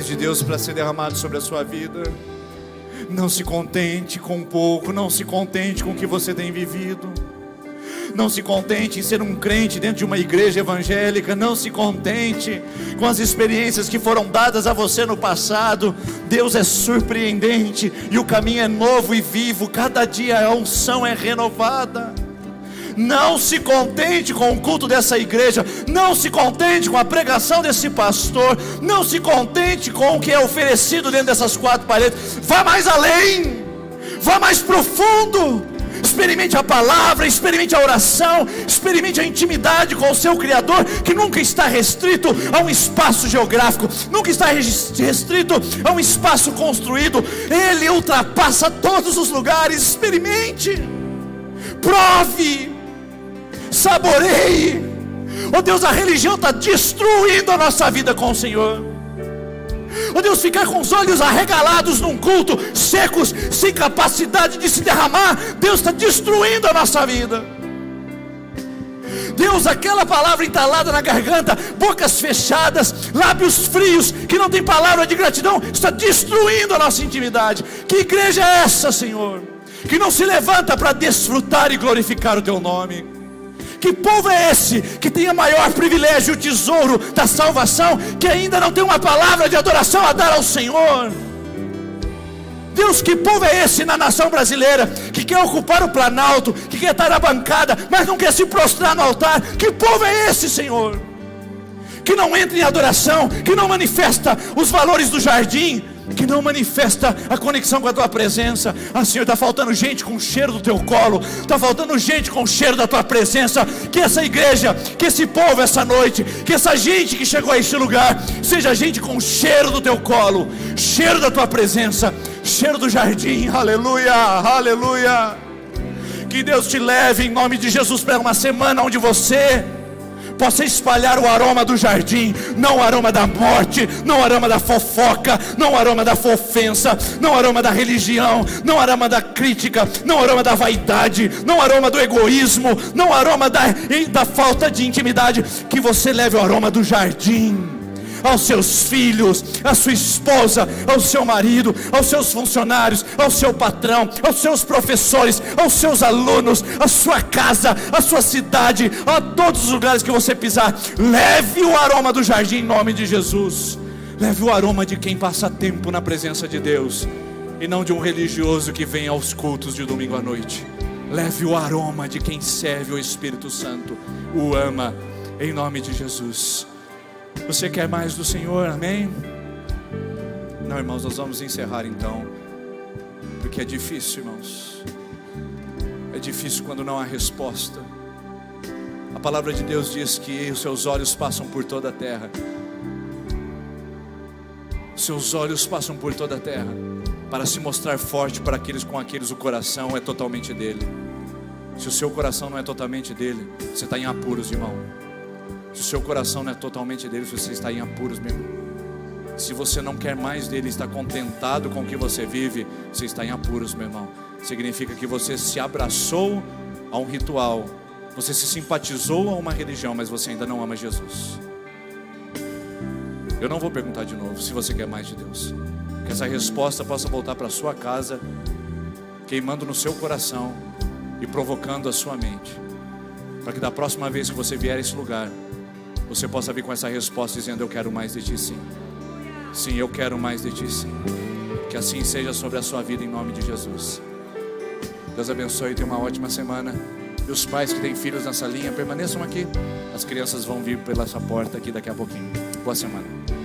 De Deus para ser derramado sobre a sua vida. Não se contente com pouco. Não se contente com o que você tem vivido. Não se contente em ser um crente dentro de uma igreja evangélica. Não se contente com as experiências que foram dadas a você no passado. Deus é surpreendente e o caminho é novo e vivo. Cada dia a unção é renovada. Não se contente com o culto dessa igreja. Não se contente com a pregação desse pastor. Não se contente com o que é oferecido dentro dessas quatro paredes. Vá mais além. Vá mais profundo. Experimente a palavra, experimente a oração, experimente a intimidade com o seu Criador, que nunca está restrito a um espaço geográfico, nunca está restrito a um espaço construído. Ele ultrapassa todos os lugares. Experimente, prove, saboreie. Oh Deus, a religião está destruindo a nossa vida com o Senhor. Oh Deus, ficar com os olhos arregalados num culto, secos, sem capacidade de se derramar, Deus está destruindo a nossa vida. Deus, aquela palavra entalada na garganta, bocas fechadas, lábios frios, que não tem palavra de gratidão, está destruindo a nossa intimidade. Que igreja é essa, Senhor, que não se levanta para desfrutar e glorificar o Teu nome? Que povo é esse que tem o maior privilégio, o tesouro da salvação, que ainda não tem uma palavra de adoração a dar ao Senhor? Deus, que povo é esse na nação brasileira, que quer ocupar o planalto, que quer estar na bancada, mas não quer se prostrar no altar? Que povo é esse, Senhor, que não entra em adoração, que não manifesta os valores do jardim, que não manifesta a conexão com a Tua presença? Ah, Senhor, está faltando gente com o cheiro do Teu colo, está faltando gente com o cheiro da Tua presença. Que essa igreja, que esse povo essa noite, que essa gente que chegou a este lugar, seja gente com o cheiro do Teu colo, cheiro da Tua presença, cheiro do jardim. Aleluia, aleluia. Que Deus te leve em nome de Jesus para uma semana onde você possa espalhar o aroma do jardim, não o aroma da morte, não o aroma da fofoca, não o aroma da ofensa, não o aroma da religião, não o aroma da crítica, não o aroma da vaidade, não o aroma do egoísmo, não o aroma da falta de intimidade. Que você leve o aroma do jardim, aos seus filhos, à sua esposa, ao seu marido, aos seus funcionários, ao seu patrão, aos seus professores, aos seus alunos, à sua casa, à sua cidade, a todos os lugares que você pisar. Leve o aroma do jardim em nome de Jesus. Leve o aroma de quem passa tempo na presença de Deus, e não de um religioso que vem aos cultos de domingo à noite. Leve o aroma de quem serve o Espírito Santo, o ama, em nome de Jesus. Você quer mais do Senhor? Amém? Não, irmãos, nós vamos encerrar então, porque é difícil, irmãos. É difícil quando não há resposta. A palavra de Deus diz que os seus olhos passam por toda a terra. Os seus olhos passam por toda a terra para se mostrar forte para aqueles com aqueles o coração é totalmente dele. Se o seu coração não é totalmente dele, você está em apuros, irmão. Se o seu coração não é totalmente dele, você está em apuros, meu irmão. Se você não quer mais dele, está contentado com o que você vive, você está em apuros, meu irmão. Significa que você se abraçou a um ritual, você se simpatizou a uma religião, mas você ainda não ama Jesus. Eu não vou perguntar de novo se você quer mais de Deus. Que essa resposta possa voltar para a sua casa, queimando no seu coração e provocando a sua mente, para que da próxima vez que você vier a esse lugar, você possa vir com essa resposta dizendo: eu quero mais de ti, sim. Sim, eu quero mais de ti, sim. Que assim seja sobre a sua vida em nome de Jesus. Deus abençoe e tenha uma ótima semana. E os pais que têm filhos nessa linha, permaneçam aqui. As crianças vão vir pela essa porta aqui daqui a pouquinho. Boa semana.